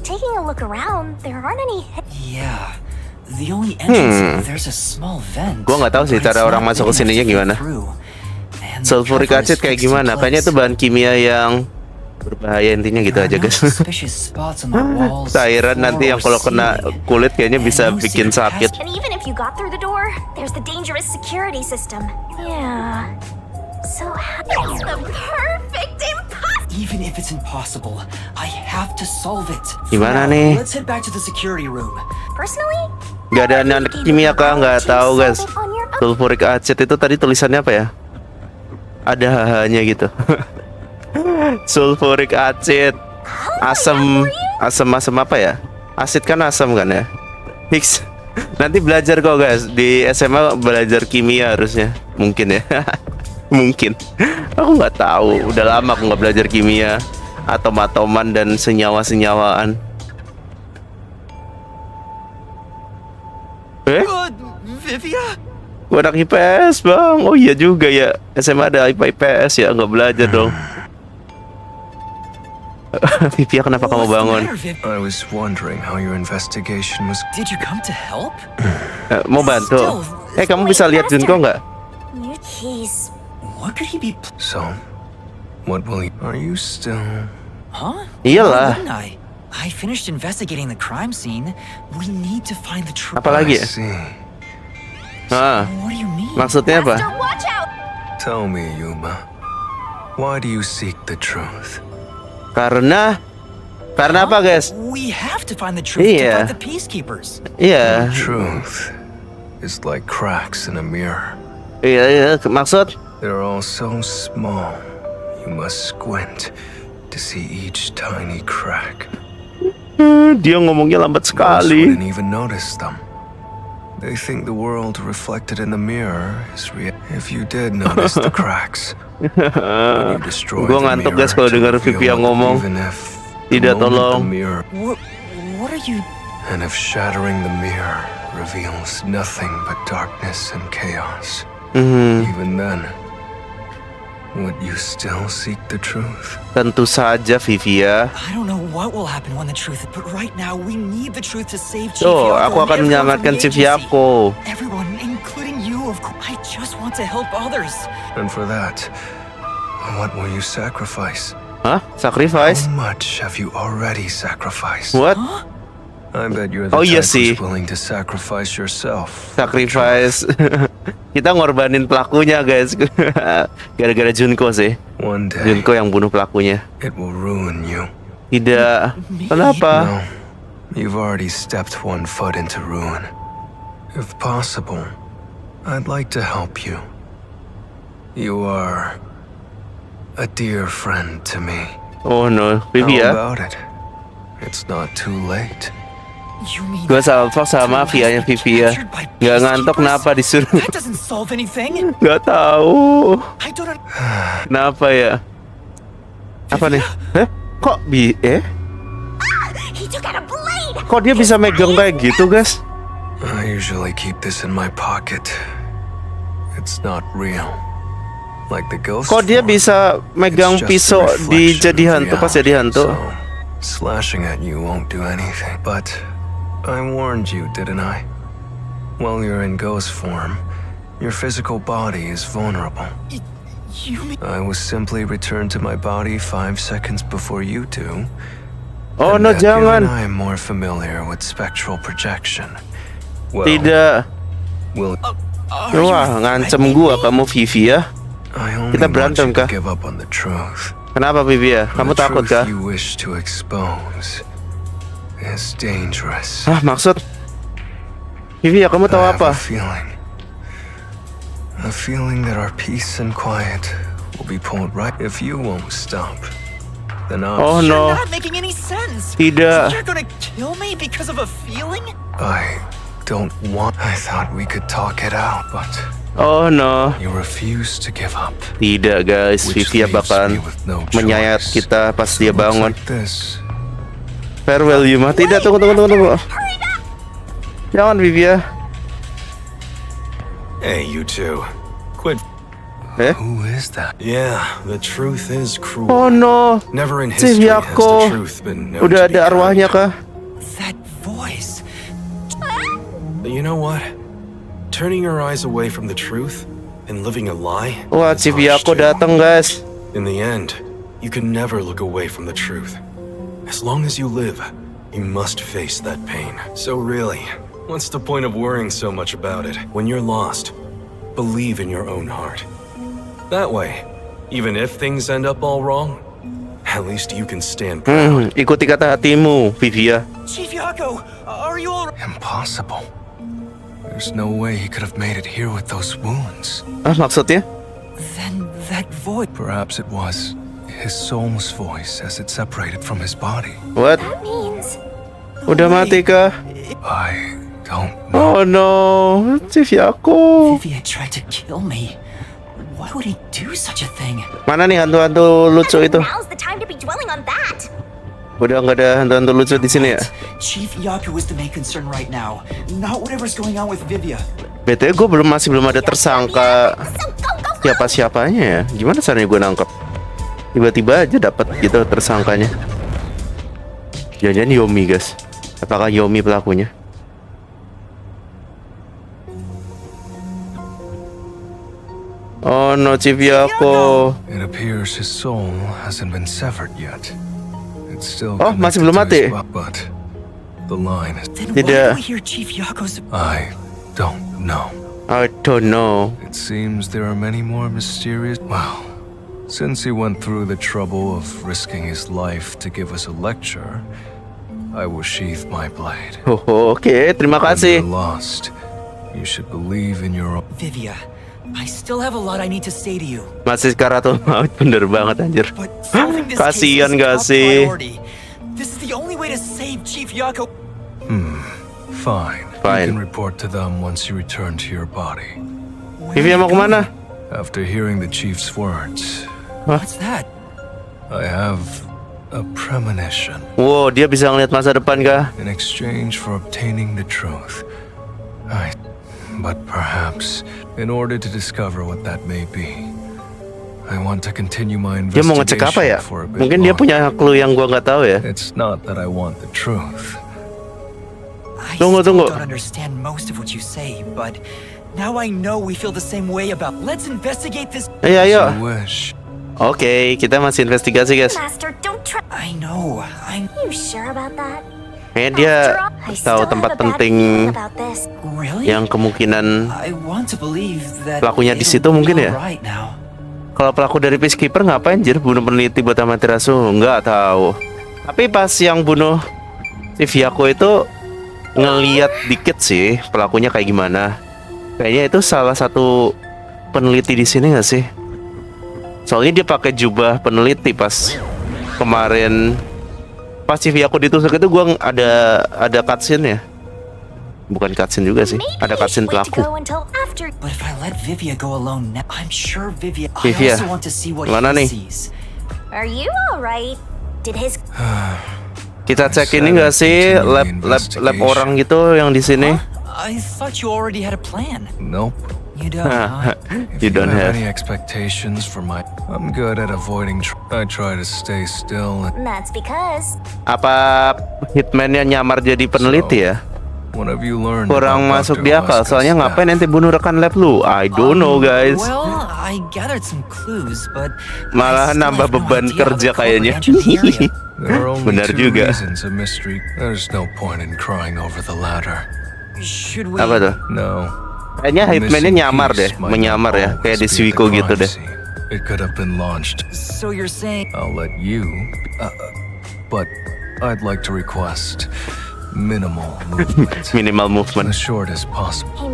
Taking a look around, there aren't any. Yeah, the only entrance there's a small vent. Gua nggak tahu sih cara orang masuk ke sininya gimana. Sulfuric acid kayak gimana? Kayaknya itu bahan kimia yang berbahaya intinya gitu aja guys. Cairan nanti yang kalau kena kulit kayaknya bisa bikin sakit. And even if you got through the door, there's the dangerous security system. Yeah. So it's the perfect impossible. Even if it's impossible, I have to solve it. Gimana Now, nih? Let's head back to the security room. Personally, Gak ada anak kimia kah? Nggak tahu guys. Sulfuric acid itu tadi tulisannya apa ya? Ada hahanya gitu. Sulfuric acid, asam apa ya? Asid kan asam kan ya? Fix. Nanti belajar kok guys di SMA, belajar kimia harusnya, mungkin ya. Mungkin. Aku nggak tahu. Udah lama aku nggak belajar kimia, atom-atoman dan senyawa-senyawaan. Vivia? Gua anak IPS bang. Oh iya juga ya. SMA ada IPA IPS ya. Nggak belajar dong. Vivia, kenapa kamu bangun? I was wondering how your investigation was. Did you come to help? Mau bantu? Kamu bisa lihat Junko nggak? He's. What could he be? So, what will you? Are you still? Huh? Iyalah. Why wouldn't I finished investigating the crime scene. We need to find the truth. Apalagi ya? See. What do you mean? Maksudnya apa? Watch out! Tell me, Yuma. Why do you seek the truth? Karena apa guys? We have to find the truth to Iya. fight the peacekeepers. Iya. Truth is like cracks in a mirror. Iya. Maksud? They're all so small. You must squint to see each tiny crack. Dia ngomongnya lambat Most sekali. wouldn't even notice them. They think the world reflected in the mirror is real. If you did notice the cracks, when you destroy Gua the ngantuk mirror guys kalau to dengar reveal Vivia it, ngomong. even if Tidak, the moment tolong. the mirror, What are you? and if shattering the mirror reveals nothing but darkness and chaos, even then, would you still seek the truth? Tentu saja Vivia. I don't know what will happen when the truth. But right now, we need the truth to save Chief Tuh, Yako aku and akan everyone menyelamatkan from the Chief agency. Yako. Everyone, including you, of course. I just want to help others. And for that, what will you sacrifice? Hah? Sacrifice? How much have you already sacrificed? What? I bet you're the Oh, iya type sih. who's willing to sacrifice yourself. Sacrifice. Kita ngorbanin pelakunya guys. Gara-gara Junko sih. One day, Junko yang bunuh pelakunya. it will ruin you. Tidak. Kenapa? No, you've already stepped one foot into ruin. If possible, I'd like to help you. You are a dear friend to me. Oh no, How Vivia. about it? It's not too late. You mean Gue salvo sama Via-nya Vivia. Nggak ngantuk kenapa disuruh? that doesn't solve anything? Nggak tahu. I don't Kenapa ya? Apa nih? Kok He took out a blade! Kok dia bisa megang kayak gitu, guys? I usually keep this in my pocket. It's not real. Like the ghost Kok dia form, bisa megang it's just pisau a di reflection jadi of hantu pas jadi hantu? reality. So, slashing at you won't do anything. But I warned you, didn't I? While you're in ghost form, your physical body is vulnerable. You mean I was simply returned to my body 5 seconds before you do. Oh And no, that you jangan. and I am more familiar with spectral projection. Well, Tidak. will Wah, ngancem gua kamu Vivia. I only Kita want berantem you to kah? give up on the truth. Kenapa Vivia? Kamu The takut truth kah? you wish to expose is dangerous. Ah, maksud Vivia, kamu tahu I have apa? a feeling that our peace and quiet will be pulled right if you won't stop. Then Oh I'll no. not making any sense? Tidak. You're gonna kill me because of a feeling? I don't want. I thought we could talk it out, but Oh no. you refuse to give up. Tidak, guys. Which Vivia leaves bakalan me with no menyayat choice. kita pas dia Looks bangun. like this. Farewell Yuma. Tidak, tunggu. Jangan Vivia. Hey, you two. Quit. Who is that? Yeah, the truth is cruel. Oh no. Never in history has the Vivia-ko. truth been known Udah to be ada arwahnya kind. kah? That voice. But you know what? Turning your eyes away from the truth and living a lie. Wah, is harsh Vivia-ko too. datang, guys. In the end, you can never look away from the truth. As long as you live, you must face that pain. So really, what's the point of worrying so much about it? When you're lost, believe in your own heart. That way, even if things end up all wrong, at least you can stand proud. Ikuti kata hatimu, Vivia. Chief Yako, are you all Impossible. There's no way he could have made it here with those wounds. Ah, maksudnya? Then that voice. Perhaps it was his soul's voice as it separated from his body. What? That means Udah mati kah? I don't know. Oh no, Vivia-ko. Vivia tried to kill me. Why would he do such a thing? Mana nih hantu-hantu lucu itu? now's the time to be dwelling on that. Udah nggak ada hantu-hantu lucu di sini ya? Chief Yaku is the main concern right now, not whatever's going on with Vivia. BTW gue masih belum ada tersangka siapa-siapanya ya. Gimana caranya gue nangkep? Tiba-tiba aja dapat gitu tersangkanya. Jangan-jangan Yomi, guys. Apakah Yomi pelakunya? Oh no, Vivia-ko. It appears his soul hasn't been severed yet. It's still Oh, masih connected belum to mati? his but the line is. Then Tidak. why do we hear Chief Yako's? I don't know. I don't know. It seems there are many more mysterious. Well, since he went through the trouble of risking his life to give us a lecture, I will sheath my blade. Oh, oke, terima When kasih. you're lost, you should believe in your own. Vivia, I still have a lot I need to say to you. Masih Karatul Maut, bener banget anjir. But solving this case Kasian is gak top sih? priority. This is the only way to save Chief Yako. Fine. Fine. You can report to them once you return to your body. Vivia mau kemana? After hearing the chief's words, What's that? I have a premonition. Wow, dia bisa ngeliat masa depan kah? In exchange for obtaining the truth, but perhaps, in order to discover what that may be, I want to continue my Dia mau ngecek apa ya? investigation for a bit Mungkin dia longer. punya clue yang gua nggak tahu ya. It's not that I want the truth. I Tunggu, still tunggu. don't understand most of what you say, but now I know we feel the same way about. Let's investigate this. Ayo, ayo. You wish. Oke, kita masih investigasi, guys. Master, don't try. I know. You sure about that? Kayaknya dia I tahu still tempat have a bad penting feeling about this. Really? yang kemungkinan I want to believe that Pelakunya di it'll situ be mungkin ya? alright now. kalau pelaku dari Peacekeeper ngapain anjir bunuh peneliti buat Amaterasu? Nggak tahu. Tapi pas yang bunuh si Viyako itu ngeliat dikit sih pelakunya kayak gimana. Kayaknya itu salah satu peneliti di sini nggak sih? Soalnya dia pakai jubah peneliti pas kemarin pas CV aku ditusuk itu gue ada cutscene ya. Bukan cutscene juga sih. Ada cutscene pelaku. But if I let Vivia go alone now, I'm sure Vivia. Vivia, I also want to see what mana he nih? sees. Are you alright? Did his Kita cek ini nggak sih lab orang gitu yang di sini? I thought you already had a plan. Nope. You don't. Huh? If You don't have. any expectations for my... I'm good at avoiding... I try to stay still and... That's because Apa hitman-nya nyamar jadi peneliti ya? What have you learned Kurang about masuk Dr. di akal. Husk's Soalnya staff? ngapain nanti bunuh rekan lab lu? I don't know guys. Well, I gathered some clues, but Malah I still nambah have no beban idea how kerja the culprit kayaknya. entered the area. There are only Benar two juga. reasons a mystery. There's no point in crying over the ladder. Should we? Apa tuh? No. Kayaknya The hitman-nya missing nyamar piece deh, might menyamar not ya, kayak di always be at the Suiko gitu crime deh. scene. It could have been launched. So you're saying? I'll let you. But I'd like to request minimal movement. Minimal movement. As short as possible.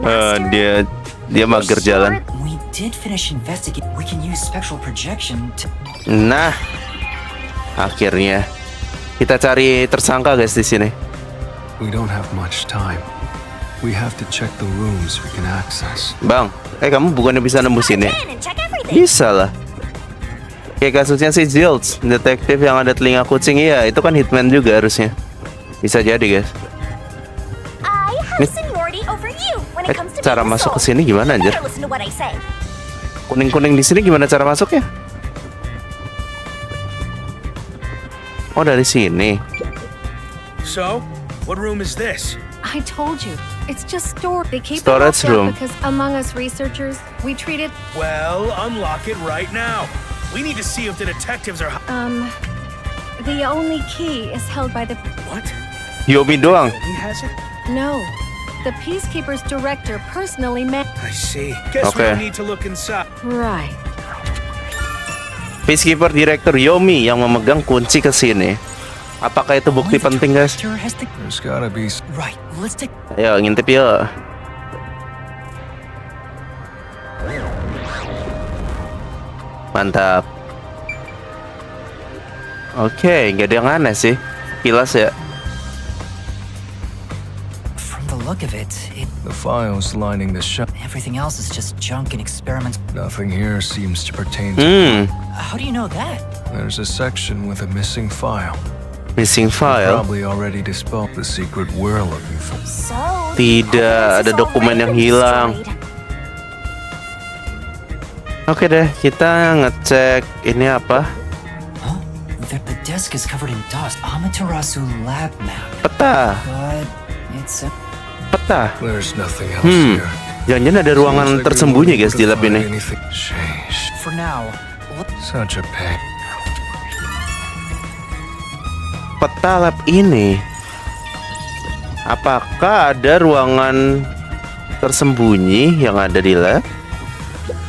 Dia mager jalan. We did finish investigating. We can use spectral projection to. Nah, akhirnya kita cari tersangka guys di sini. We don't have much time. We have to check the rooms we can access. Bang, kamu bukannya bisa nembus ini? and check everything? Bisa lah. Kayak kasusnya si Zilch, detektif yang ada telinga kucing. Iya, itu kan hitman juga harusnya. Bisa jadi guys. I have seniority over you when it comes to Cara being a masuk ke soul. sini gimana anjir? Better listen to what I say. Kuning-kuning di sini gimana cara masuknya? Oh, dari sini. So, what room is this? I told you, it's just storage. They keep Storage it locked room. up because among us researchers, we treat it. Well, unlock it right now. We need to see if the detectives are. The only key is held by the. What? Yomi doang. He has it? No, the Peacekeeper's director personally met. I see. Guess we Okay. don't need to look inside. Right. Peacekeeper Director Yomi yang memegang kunci ke sini. Apakah itu bukti penting guys? There's gotta be. Right. Let's take. Ayo ngintip yuk. Mantap. Oke, nggak ada yang aneh sih. Kilas ya. From the look of it, The files lining the shelf. everything else is just junk and experiments. Nothing here seems to pertain to. How do you know that? There's a section with a missing file. Missing file. Probably already disposed the secret we're looking for. So, Tidak ada dokumen yang hilang. Oke deh, kita ngecek ini apa? Huh? The desk is covered in dust. Amaterasu lab map. Peta. But it's a. Peta. There's nothing else here. Jangan-jangan ada ruangan Seems like we tersembunyi won't be guys able di to lab find ini. anything. Sheesh. For now, Such a pain. Peta lab ini. Apakah ada ruangan tersembunyi yang ada di lab?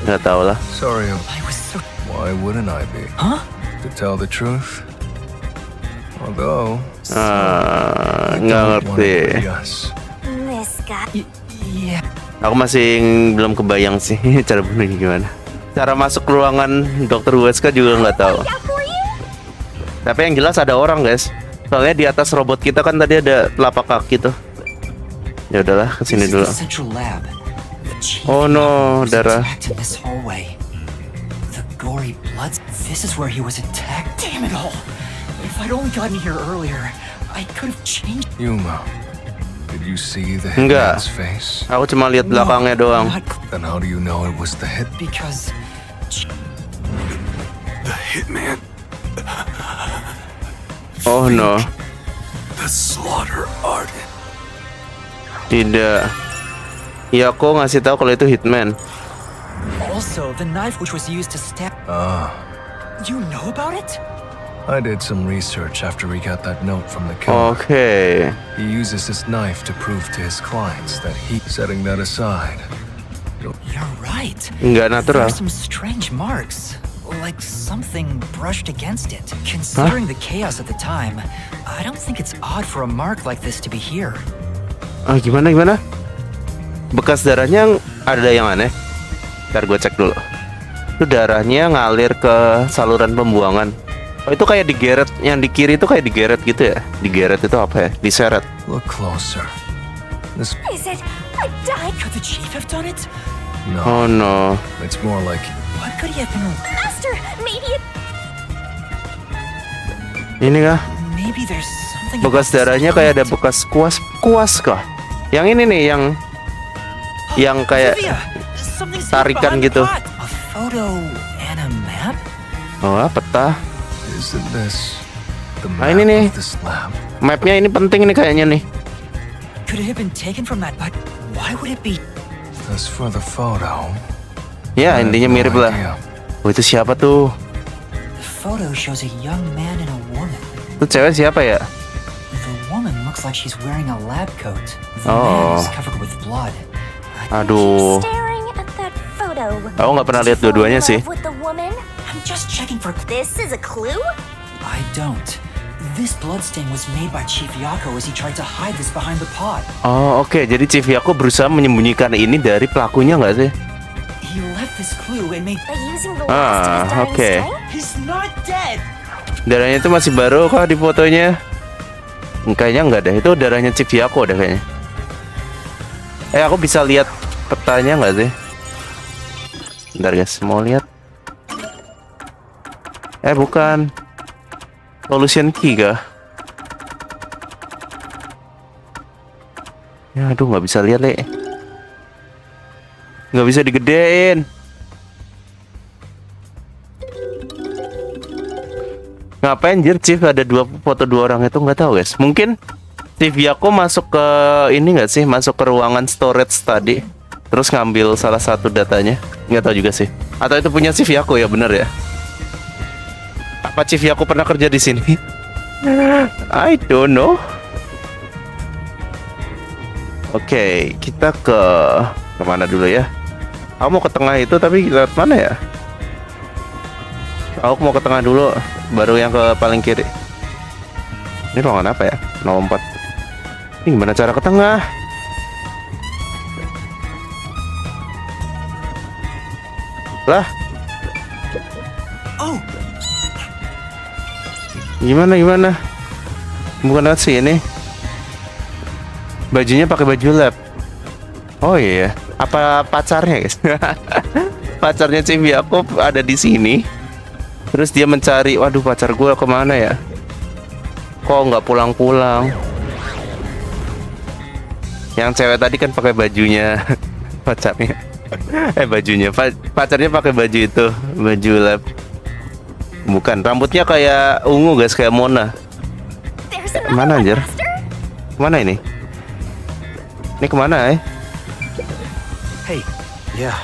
Nggak tahu lah. Sorry. I was so. Why wouldn't I be? Huh? To tell the truth. Although. Nggak ngerti. Yes. this guy. Yeah. Aku masih belum kebayang sih cara bunuhnya gimana. Cara masuk ruangan Dr. Huska juga nggak tahu. Tapi yang jelas ada orang guys. Soalnya di atas robot kita kan tadi ada telapak kaki tuh. Ya udahlah, kesini This is dulu. the central lab. The chief Oh no, was darah. attacked in this hallway. The gory blood. This is where he was attacked. Damn it all! If I'd only gotten here earlier, I could have changed. Yuma, did you see the Enggak. hitman's face? Aku cuma lihat belakangnya doang. Then how do you know it was the hit? Because The hitman. Oh no. The slaughter artist. Tidak. Ya aku ngasih tahu kalau itu hitman. also the knife which was used to stab. You know about it? I did some research after we got that note from the killer. Oke. He uses this knife to prove to his clients that setting that aside. You're right. Nggak natural. There's some strange marks. Like something brushed against it. Considering the chaos at the time, I don't think it's odd for a mark like this to be here. Gimana? Bekas darahnya ada yang aneh. Ntar gue cek dulu. Itu darahnya ngalir ke saluran pembuangan. Oh, itu kayak digeret, yang di kiri itu kayak digeret gitu ya? Digeret itu apa ya? Diseret. Look closer. This... Is it? I died. Could the chief have done it? No. Oh no. It's more like... What could he have been? Master, maybe it... Ini kah? Maybe there's something. Bekas darahnya kayak ada bekas kuas kah? Yang ini nih, yang kayak tarikan gitu. A photo and a map? Oh, peta. Isn't this the Nah, map ini nih. of this lab? Mapnya ini penting nih kayaknya nih. Could it have been taken from that? But why would it be? As for the photo... Ya, I have intinya no mirip lah. idea. Oh, itu siapa tuh? The photo shows a young man and a woman. Itu cewek siapa ya? The woman looks like she's wearing a lab coat. The Oh. man is covered with blood. Aduh. Staring at that photo. Aku nggak pernah lihat dua-duanya sih. With the woman? I'm just checking for. This is a clue? I don't. This bloodstain was made by Chief Yako as he tried to hide this behind the pod. Oh, oke. Jadi Chief Yako berusaha menyembunyikan ini dari pelakunya nggak sih? He left this clue and made. By using the last of his dying Oke. strength? He's not dead. Darahnya itu masih baru kah di fotonya? Kayaknya nggak deh. Itu darahnya Chief Yako deh kayaknya. Aku bisa lihat petanya nggak sih? Bentar guys, mau lihat. Bukan. Solution key kah? Ya, aduh nggak bisa lihat, Le. Nggak bisa digedein. Ngapain anjir Chief ada foto dua orang itu, nggak tahu guys. Mungkin Chief Yako masuk ke ini nggak sih? Masuk ke ruangan storage tadi, terus ngambil salah satu datanya. Nggak tahu juga sih. Atau itu punya Chief Yako ya, bener ya? Apa Chief Yako pernah kerja di sini? I don't know. Oke, kita ke kemana dulu ya? Aku mau ke tengah itu, tapi lewat mana ya? Aku mau ke tengah dulu, baru yang ke paling kiri. Ini ruangan apa ya? Nomor 4. Ini gimana cara ke tengah? Lah. Oh. Gimana? Bukan lewat sini. Bajunya pakai baju lab. Oh iya, apa pacarnya guys? Pacarnya Chief Yako ada di sini. Terus dia mencari, waduh pacar gue kemana ya? Kok nggak pulang-pulang? Yang cewek tadi kan pakai bajunya pacarnya. Bajunya pacarnya pakai baju itu, baju lab. Bukan, rambutnya kayak ungu guys, kayak Mona. Mana anjir? Kemana ini? Ini kemana Hey, yeah.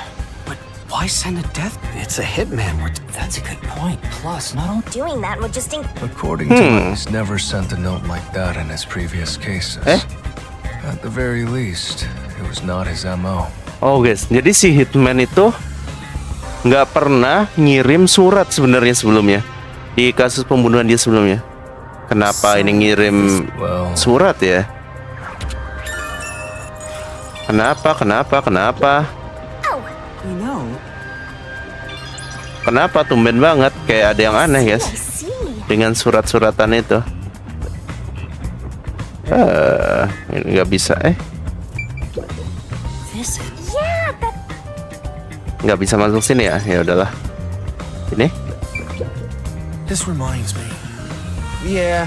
But why send a death? It's a hitman. That's a good point. Plus, not only Doing that would just According to him, he's never sent a note like that in his previous cases. At the very least, it was not his MO. Oh guys, jadi si hitman itu nggak pernah ngirim surat sebenarnya sebelumnya di kasus pembunuhan dia sebelumnya. Kenapa ini ngirim surat ya? Kenapa? you know. Kenapa tumben banget kayak ada yang aneh guys dengan surat-suratan itu. Ini nggak bisa nggak bisa masuk sini ya. Ya udahlah. Ini. This reminds me. Yeah,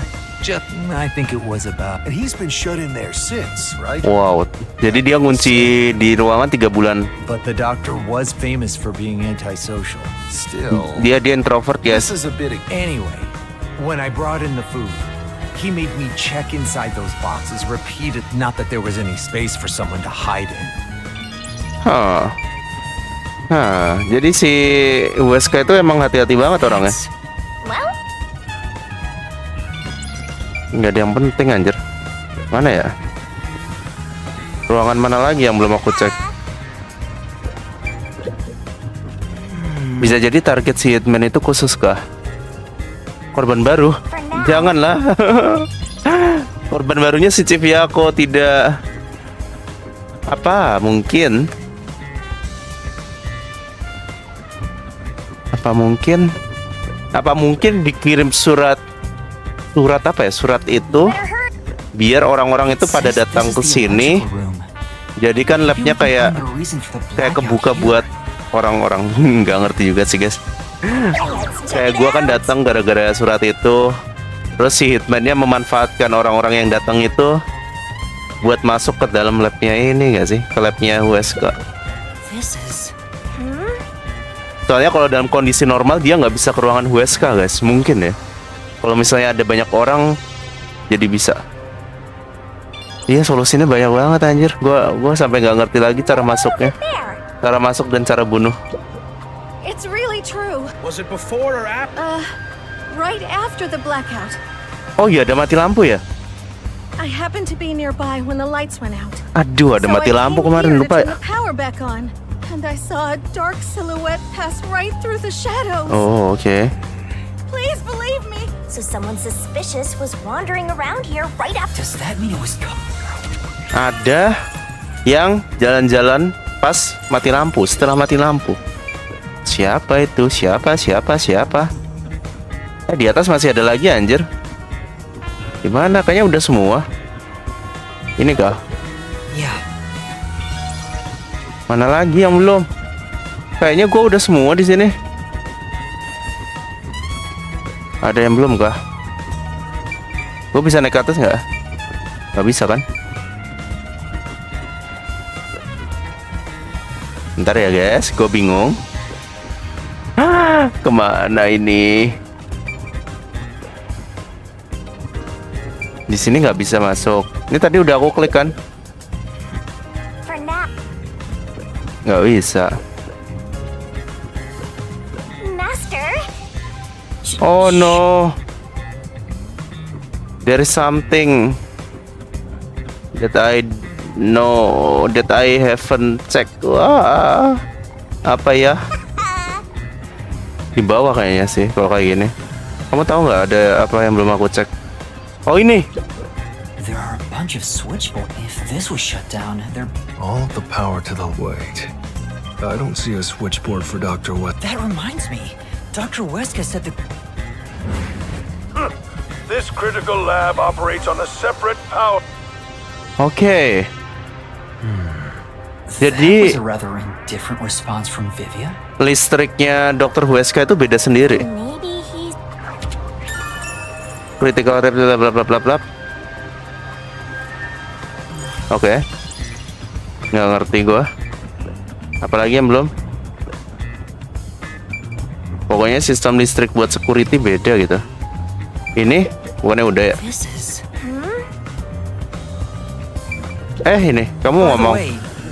I think it was about. And he's been shut in there since, right? Wow. Jadi dia ngunci di ruangan 3 bulan. But the doctor was famous for being antisocial. Still. Dia introvert guys. This is a bit. Anyway, when I brought in the food, he made me check inside those boxes repeated. Not that there was any space for someone to hide in. Jadi si Weska itu emang hati-hati banget orangnya. Nggak ada yang penting anjir. Mana ya? Ruangan mana lagi yang belum aku cek? Bisa jadi target si hitman itu khusus kah? Korban baru? Janganlah. Korban barunya si Chief Yako, tidak. Apa mungkin? Apa mungkin dikirim surat apa ya? Surat itu biar orang-orang itu pada datang ke sini. Jadi kan labnya kayak kebuka buat orang-orang. Nggak ngerti juga sih guys. Kayak gua kan datang gara-gara surat itu. Terus si hitman-nya memanfaatkan orang-orang yang datang itu buat masuk ke dalam labnya ini nggak sih? Ke labnya Wesker. Soalnya kalau dalam kondisi normal dia nggak bisa ke ruangan Wesker guys. Mungkin ya. Kalau misalnya ada banyak orang jadi bisa. Iya, solusinya banyak banget anjir. Gua sampai nggak ngerti lagi cara masuknya. Cara masuk dan cara bunuh. It's really true. Was it before or after? Right after the blackout. Oh iya, ada mati lampu ya? I happened to be nearby when the lights went out. Aduh, ada mati lampu kemarin, lupa ya. The power back on, and I saw a dark silhouette pass right through the shadows. Oh, oke. Please believe me. So someone suspicious was wandering around here right after. Does that mean it was Ada yang jalan-jalan pas mati lampu, setelah mati lampu. Siapa itu? Siapa? Di atas masih ada lagi anjir. Gimana? Kayaknya udah semua. Ini kah? Ya. Mana lagi yang belum? Kayaknya gua udah semua di sini. Ada yang belum kah? Gua bisa naik ke atas nggak? Nggak bisa kan? Bentar ya guys, gue bingung. Kemana ini? Di sini nggak bisa masuk. Ini tadi udah aku klik kan? Nggak bisa. Master. Oh no. There is something that I know that I haven't checked. Wah, apa ya? Di bawah kayaknya sih kalau kayak gini. Kamu tahu nggak ada apa yang belum aku cek? Oh ini. There are a bunch of switchboards. If this was shut down, there. All the power to the wait. I don't see a switchboard for Dr. West. That reminds me. Dr. Wesker said the. This critical lab operates on a separate power. Oke. That Jadi was a rather indifferent response from Vivia. listriknya Dr. Wesker itu beda sendiri. Maybe he's Critical rate bla bla bla bla bla. Oke. Nggak ngerti gua. Apalagi yang belum? Pokoknya sistem listrik buat security beda gitu. Ini bukannya udah ya? This is. Ini kamu ngomong.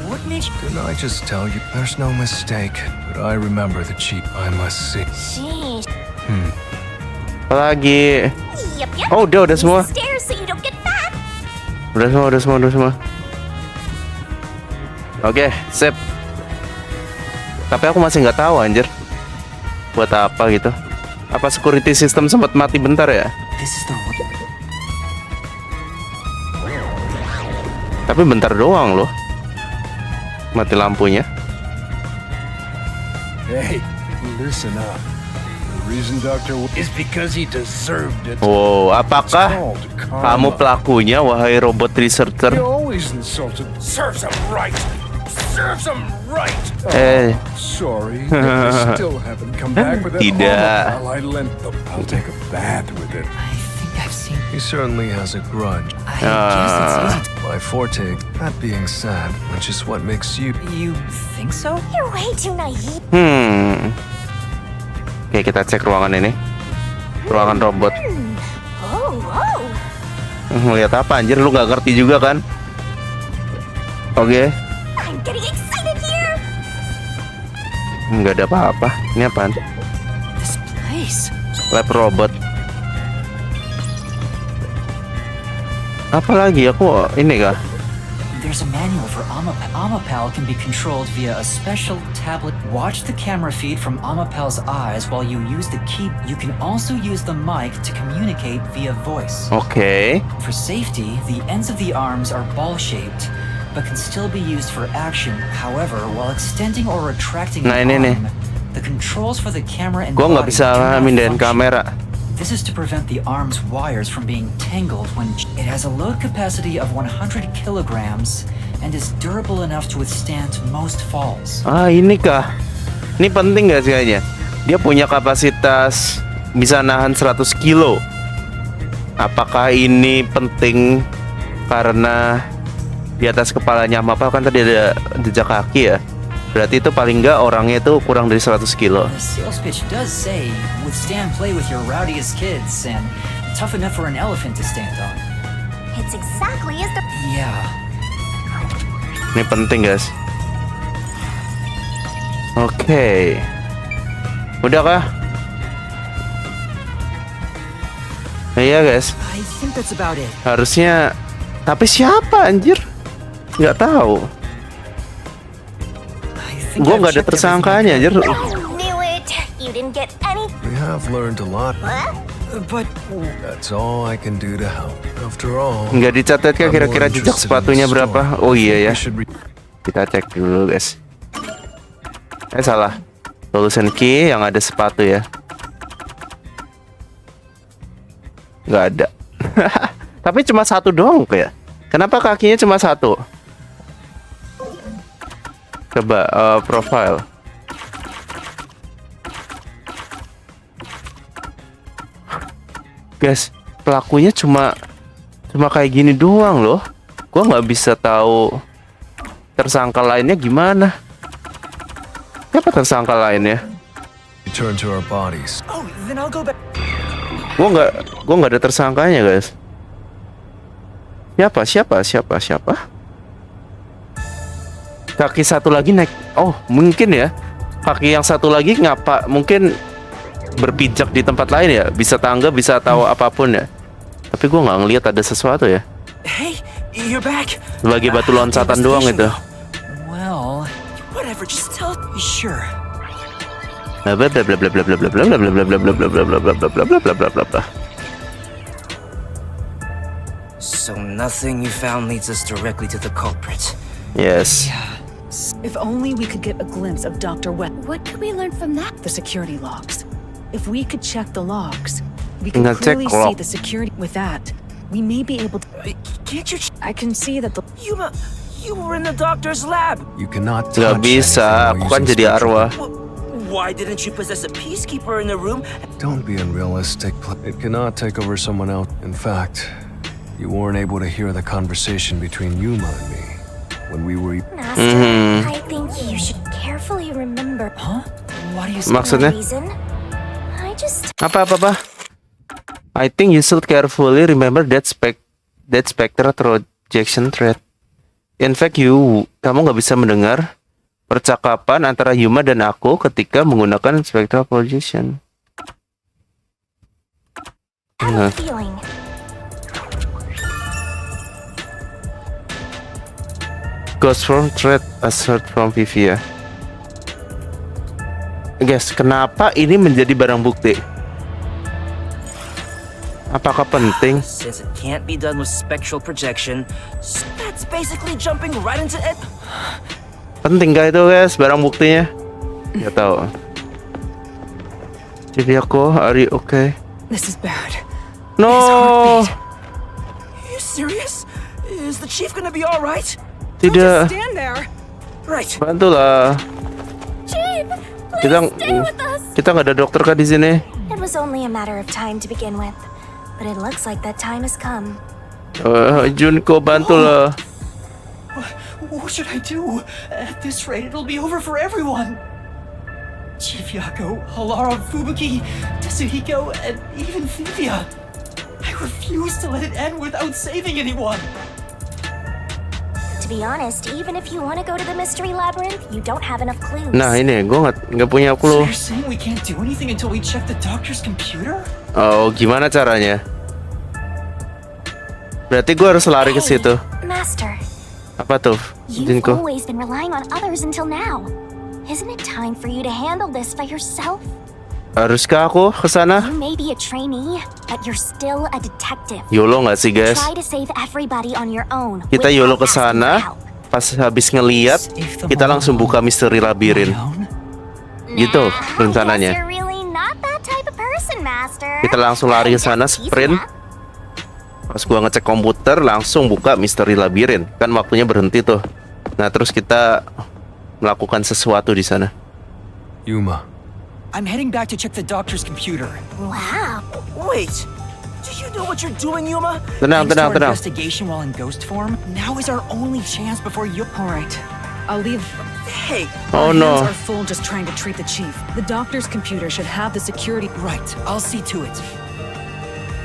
What made you... Didn't I just tell you? There's no mistake, but I remember the cheat I must see. Sheesh. Apalagi. Yep. Oh, udah semua. Stairs so you don't get fat. Udah semua. Oke, sip. Tapi aku masih nggak tahu anjir. Buat apa gitu? Apa security system sempat mati bentar ya? This is the. Tapi bentar doang loh. Mati lampunya. Hey, listen up. The reason Dr. is because he deserved it. Wow, apakah kamu pelakunya, wahai robot researcher? He always insulted. Serves him right. Serves him right. Sorry, I still haven't come back with that. Tidak. I lent them. I'll take a bath with it. I think I've seen. He certainly has a grudge. I guess it's easy to. My forte. That being said, which is what makes you. You think so? You're way too naive. Oke, kita cek ruangan ini. Ruangan robot. Oh. Ngeliat apa anjir, lu nggak ngerti juga kan? Oke. I'm getting excited here. Nggak ada apa-apa. Ini apaan? This place. Lab robot. Apa lagi? Aku ini kah? There's a manual for Amapal can be controlled via a special tablet. Watch the camera feed from Amapal's eyes while you use the key. You can also use the mic to communicate via voice. Oke. For safety, the ends of the arms are ball-shaped, but can still be used for action. However, while extending or retracting Nah, the ini nih. arm, The controls for the camera and Gua nggak body bisa do not mindahin function. kamera. This is to prevent the arm's wires from being tangled when it has a load capacity of 100 kilograms and is durable enough to withstand most falls. Ah, ini kah? Ini penting gak sih kayaknya? Dia punya kapasitas bisa nahan 100 kilo. Apakah ini penting karena di atas kepalanya apa kan tadi ada jejak kaki ya? Berarti itu paling nggak orangnya itu kurang dari 100 kilo. The sales pitch does say withstand play with your rowdiest kids and tough enough for an elephant to stand on. It's exactly as the... Yeah. Ini penting guys. Oke. Udah kah? Iya guys. I think that's about it. Harusnya. Tapi siapa anjir? Nggak tahu. Gue nggak ada tersangkanya anjir. Knew it! You didn't get any... We have learned a lot. What? But That's all I can do to help. After all, Nggak dicatat kah kira-kira jejak sepatunya berapa? Oh iya ya. Kita cek dulu guys. Salah. Solution key yang ada sepatu ya. Nggak ada. Tapi cuma satu doang kayak. Kenapa kakinya cuma satu? Coba profile. Guys, pelakunya cuma kayak gini doang loh. Gua nggak bisa tahu tersangka lainnya gimana. Siapa tersangka lainnya? return to our bodies. oh, then I'll go back. Gua nggak ada tersangkanya guys. Siapa? Kaki satu lagi naik. Oh, mungkin ya. Kaki yang satu lagi ngapa? Mungkin berpijak di tempat lain ya. Bisa tangga, bisa tahu apapun ya. Tapi gue nggak ngelihat ada sesuatu ya. Hey, you're back. Sebagai batu loncatan doang itu. Well, Whatever, just tell. sure. So nothing you found leads us directly to the culprit. Yes. If only we could get a glimpse of Dr. Wet. What could we learn from that? The security logs. If we could check the logs, we could Nggak cek clearly see log. the security. With that, we may be able to. Can't you? I can see that the. You were in the doctor's lab. You cannot touch Gak bisa. anything Aku while kan using jadi spectral. arwah. Why didn't you possess a peacekeeper in the room? Don't be unrealistic. It cannot take over someone else. In fact, you weren't able to hear the conversation between Yuma and me when we were. Master, I think you should carefully remember. Huh? What do you say? Maksudnya? Reason? I just... Apa? I think you should carefully remember that spectral projection threat. In fact, kamu nggak bisa mendengar percakapan antara Yuma dan aku ketika menggunakan spectral projection. I have a feeling. Ghost form threat assert from Vivia. Guys, kenapa ini menjadi barang bukti? Apakah penting? Since it can't be done with spectral projection, that's basically jumping right into it. Penting gak itu guys barang buktinya? Gak tahu. Jadi aku, are you okay? This is bad. No. Are you serious? Is the chief gonna be all right? Tidak. Stand there. Right. Bantulah. Chief, Kita please stay with us. kita nggak ada dokter kan di sini? It was only a matter of time to begin with, but it looks like that time has come. Junko bantulah. What should I do? At this rate, it'll be over for everyone. Chief Yako, Halara, Fubuki, Tetsuhiko, and even Vivia. I refuse to let it end without saving anyone. To be honest, even if you want to go to the mystery labyrinth, you don't have enough clues. Nah ini gue nggak punya So clue. you're saying we can't do anything until we check the doctor's computer? Oh gimana caranya? Berarti gue harus lari ke situ. Master, Apa tuh, you've Junko? always been relying on others until now. Isn't it time for you to handle this by yourself? Haruskah aku ke sana? You may be a trainee, but you're still a detective. YOLO nggak sih guys? Try to save everybody on your own. Kita without YOLO ke asking for sana. help. Pas habis ngeliat, kita langsung buka misteri labirin. Gitu rencananya. You're really not that type of person, Master. Kita langsung lari ke sana, sprint. Pas gua ngecek komputer, langsung buka misteri labirin. Kan waktunya berhenti tuh. Nah, terus kita melakukan sesuatu di sana. Yuma. I'm heading back to check the doctor's computer. Wow. Wait! Do you know what you're doing, Yuma? Tenang, Thanks to tenang, our tenang. investigation while in ghost form, now is our only chance before you. All right. I'll leave. Hey! Oh Our no. hands are full just trying to treat the chief. The doctor's computer should have the security. Right, I'll see to it.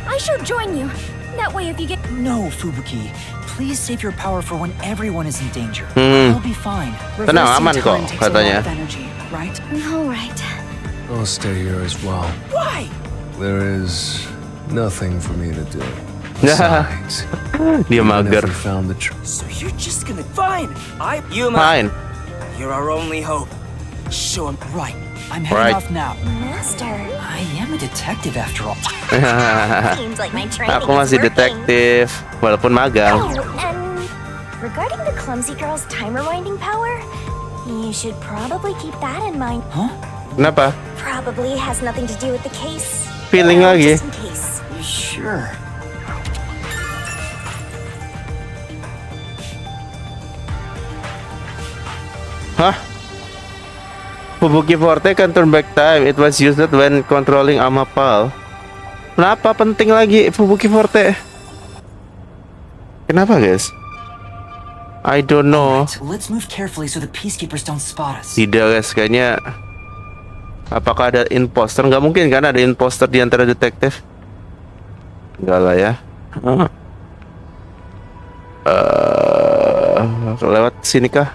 I should join you. That way if you get... No, Fubuki. Please save your power for when everyone is in danger. Hmm. I'll be fine. Tenang, Reversing aman time kok takes a lot katanya. of energy, right? All right. I'll stay here as well. Why? There is nothing for me to do. Besides, Dia even mager. if we found the truth. So you're just gonna... Fine! Yuma! Fine. You're our only hope. Show him. Right, I'm heading Right. off now. Master. I am a detective after all. Seems like my training Aku masih is working. detektif, walaupun magang. Oh, and regarding the clumsy girl's time rewinding power, you should probably keep that in mind. Huh? Kenapa? Probably has nothing to do with the case. Feeling Well, lagi. just in case. Sure. Hah? Fubuki Forte can turn back time. It was used when controlling Amapal. Kenapa penting lagi Fubuki Forte? Kenapa, guys? I don't know. Let's move carefully so the peacekeepers don't spot us. Tidak, guys, kayaknya. Apakah ada imposter? Nggak mungkin kan ada imposter di antara detektif? Enggak lah ya. Lewat sini kah?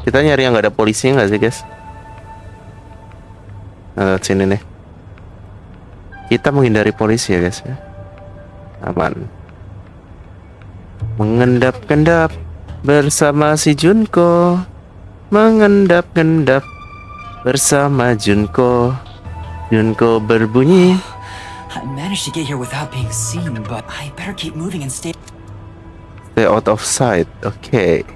Kita nyari yang nggak ada polisinya nggak sih, guys? Nah, lewat sini nih. Kita menghindari polisi ya, guys. Aman. Mengendap-endap bersama si Junko. Mengendap-endap bersama Junko. Junko berbunyi. I managed to get here without being seen, but I better keep moving and stay out of sight. Oke.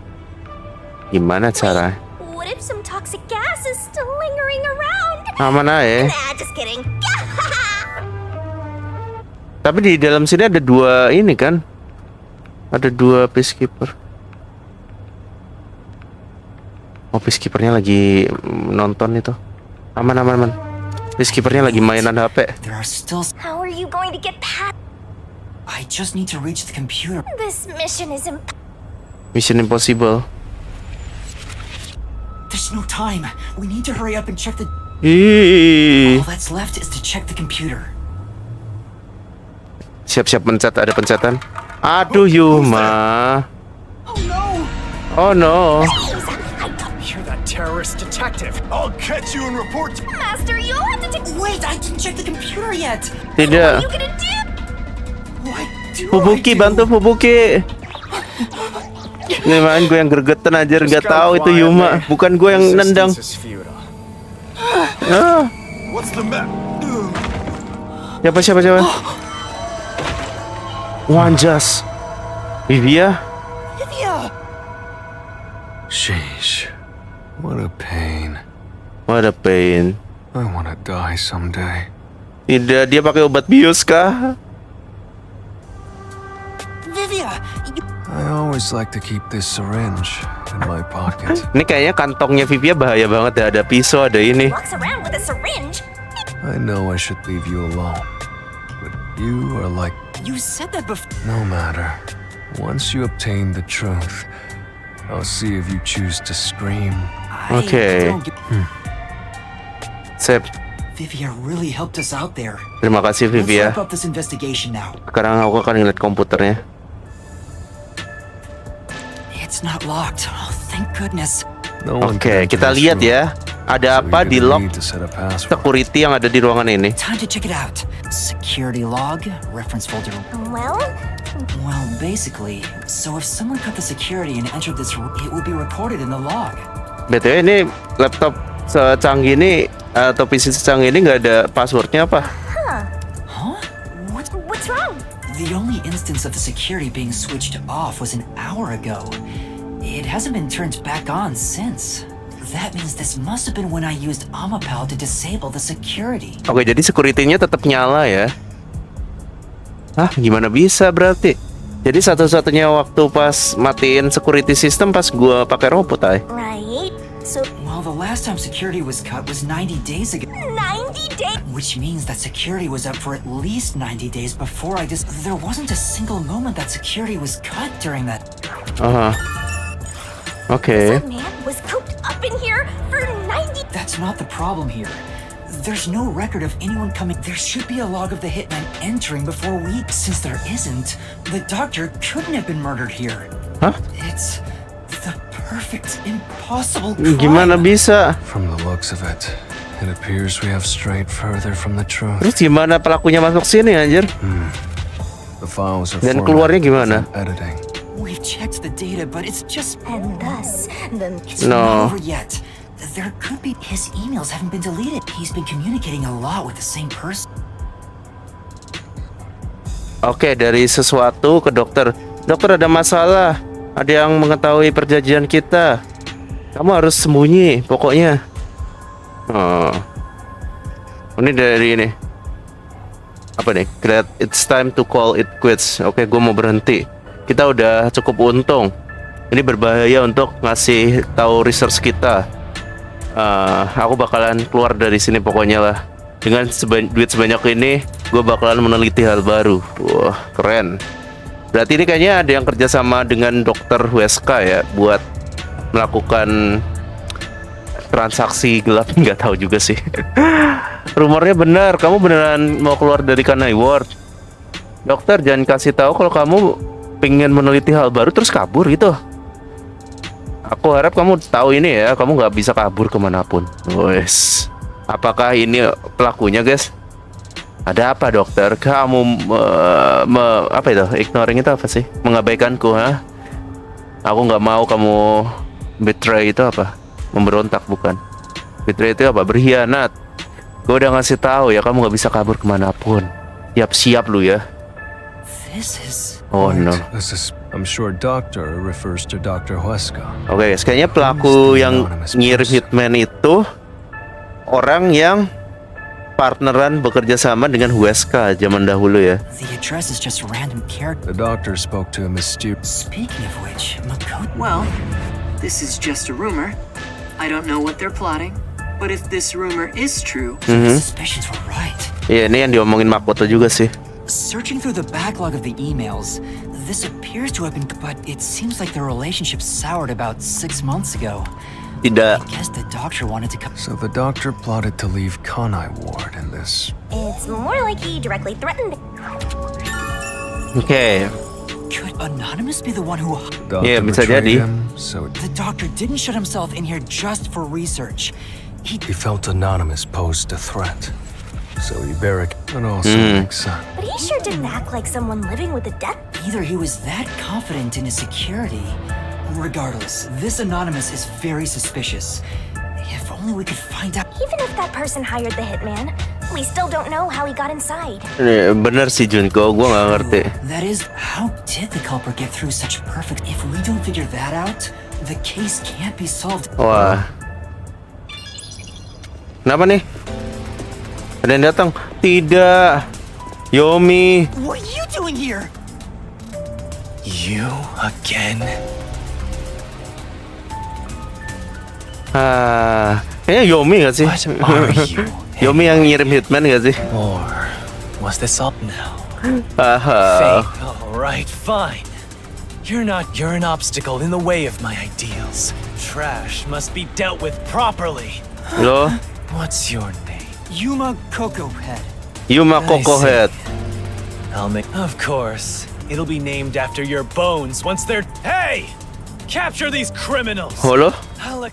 Gimana cara? What if some toxic gas is still lingering around? Aman aja. Nah, just kidding. Tapi di dalam sini ada dua ini kan? Ada dua peacekeeper. Oh, peacekeepernya lagi nonton itu. Aman, aman, aman. Peacekeepernya lagi mainan HP. There are still. How are you going to get past? I just need to reach the computer. This mission is Mission Impossible. There's no time. We need to hurry up and check the. Ih. All that's left is to check the computer. Siap-siap pencet, ada pencetan. Aduh, Yuma. Oh no! Oh no. You're that terrorist detective. I'll catch you and report to... Master, you'll have to take... Wait, I didn't check the computer yet. What are Tidak. you gonna do? What do Fubuki, I do? bantu Fubuki. Nih main gue yang gregetan aja, nggak tahu itu Yuma, bukan gue yang nendang. Ah. What's the map? Siapa? Wanjas. Vivia. Sheesh. What a pain. What a pain. I want to die someday. Tidak, dia pakai obat bius kah? Vivia, I always like to keep this syringe in my pocket. Ini kayaknya kantongnya Vivia bahaya banget ya, ada pisau, ada ini. Walks around with a syringe. I know I should leave you alone, but you are like... you said that before. No matter. Once you obtain the truth, I'll see if you choose to scream. Oke. Sip. Vivia really helped us out there. Terima kasih Let's Vivia. wrap up this investigation now. Sekarang aku akan ngeliat komputernya. It's not locked. Oh, thank goodness. No one Oke, can enter kita this lihat room, ya. Ada so apa you're di gonna lock need to set a password. security yang ada di ruangan ini? Time to check it out. Security log, reference folder. Well, Well, basically, so if someone cut the security and entered this, it would be reported in the log. BTW ini laptop secanggih ini atau PC secanggih ini nggak ada passwordnya apa? Huh? what's wrong? The only instance of the security being switched off was an hour ago. It hasn't been turned back on since. That means this must have been when I used Amapal to disable the security. Oke, jadi security-nya tetap nyala ya. Hah, gimana bisa berarti? Jadi satu-satunya waktu pas matiin security system pas gua pakai robot ay. Right? So, Well, the last time security was cut was 90 days ago. 90 days? Which means that security was up for at least 90 days before I just... There wasn't a single moment that security was cut during that. Okay. That man was cooped up in here for 90... That's not the problem here. There's no record of anyone coming. There should be a log of the hitman entering before we... Since there isn't, the doctor couldn't have been murdered here. Hah? It's the perfect, impossible crime. Gimana bisa? From the looks of it, it appears we have strayed further from the truth. Terus gimana pelakunya masuk sini anjir? The files are Dan keluarnya gimana? editing. We've checked the data, but it's just... And thus, the... It's No. not over yet. There could be... His emails haven't been deleted. He's been communicating a lot with the same person. Oke, dari sesuatu ke dokter. Dokter, ada masalah. Ada yang mengetahui perjanjian kita. Kamu harus sembunyi, pokoknya. Oh. Ini dari ini. Apa nih? Glad it's time to call it quits. Oke, gue mau berhenti. Kita udah cukup untung. Ini berbahaya untuk ngasih tahu research kita. Aku bakalan keluar dari sini pokoknya lah. Dengan duit sebanyak ini, gue bakalan meneliti hal baru. Wah, keren. Berarti ini kayaknya ada yang kerjasama dengan dokter WSK ya, buat melakukan transaksi gelap. Nggak tahu juga sih. Rumornya benar, kamu beneran mau keluar dari Kanai Ward. Dokter, jangan kasih tahu kalau kamu pengen meneliti hal baru terus kabur gitu. Aku harap kamu tahu ini ya, kamu nggak bisa kabur kemanapun. Wes, apakah ini pelakunya, guys? Ada apa, dokter? Kamu apa itu? Ignoring itu apa sih? Mengabaikanku, ha? Aku nggak mau kamu betray itu apa? Memberontak bukan? Betray itu apa? Berkhianat. Gue udah ngasih tahu ya, kamu nggak bisa kabur kemanapun. Siap-siap lu ya. This is... Oh no. This is, I'm sure doctor refers to Dr. Huesca. Oke, guys, kayaknya pelaku yang ngirim hitman itu orang yang partneran bekerja sama dengan Huesca zaman dahulu ya. The address is just random character. The doctor spoke to a mysterious... Speaking of which, Makoto... Well, this is just a rumor. I don't know what they're plotting. But if this rumor is true... Suspicions were right. Iya, ini yang diomongin Makoto juga sih. Searching through the backlog of the emails, this appears to have been... But it seems like the relationship soured about 6 months ago. Tidak. I guess the doctor wanted to come... So the doctor plotted to leave Kanai Ward in this. It's more like he directly threatened... Oke. Could Anonymous be the one who... Iya, bisa jadi. So The doctor didn't shut himself in here just for research. he felt Anonymous posed a threat. So he barricaded. It also makes sense. But he sure didn't act like someone living with a death... Either he was that confident in his security. Regardless, this Anonymous is very suspicious. If only we could find out... Even if that person hired the hitman, we still don't know how he got inside. Bener sih Junko, gue nggak ngerti. That is, how did the culprit get through such perfect... If we don't figure that out, the case can't be solved. Wah. Kenapa nih? Ada yang datang? Tidak. Yomi. What are you doing here? You again? Kayaknya Yomi gak sih? What are you? Yomi yang ngirim hitman gak sih? Or was this up now? Aha. Fake, alright, fine. You're an obstacle in the way of my ideals. Trash must be dealt with properly. Lo? What's your name? Yuma Coco Head. Yuma Coco Head. I'll make... Of course. It'll be named after your bones once they're... Hey! Capture these criminals! Halo? I'll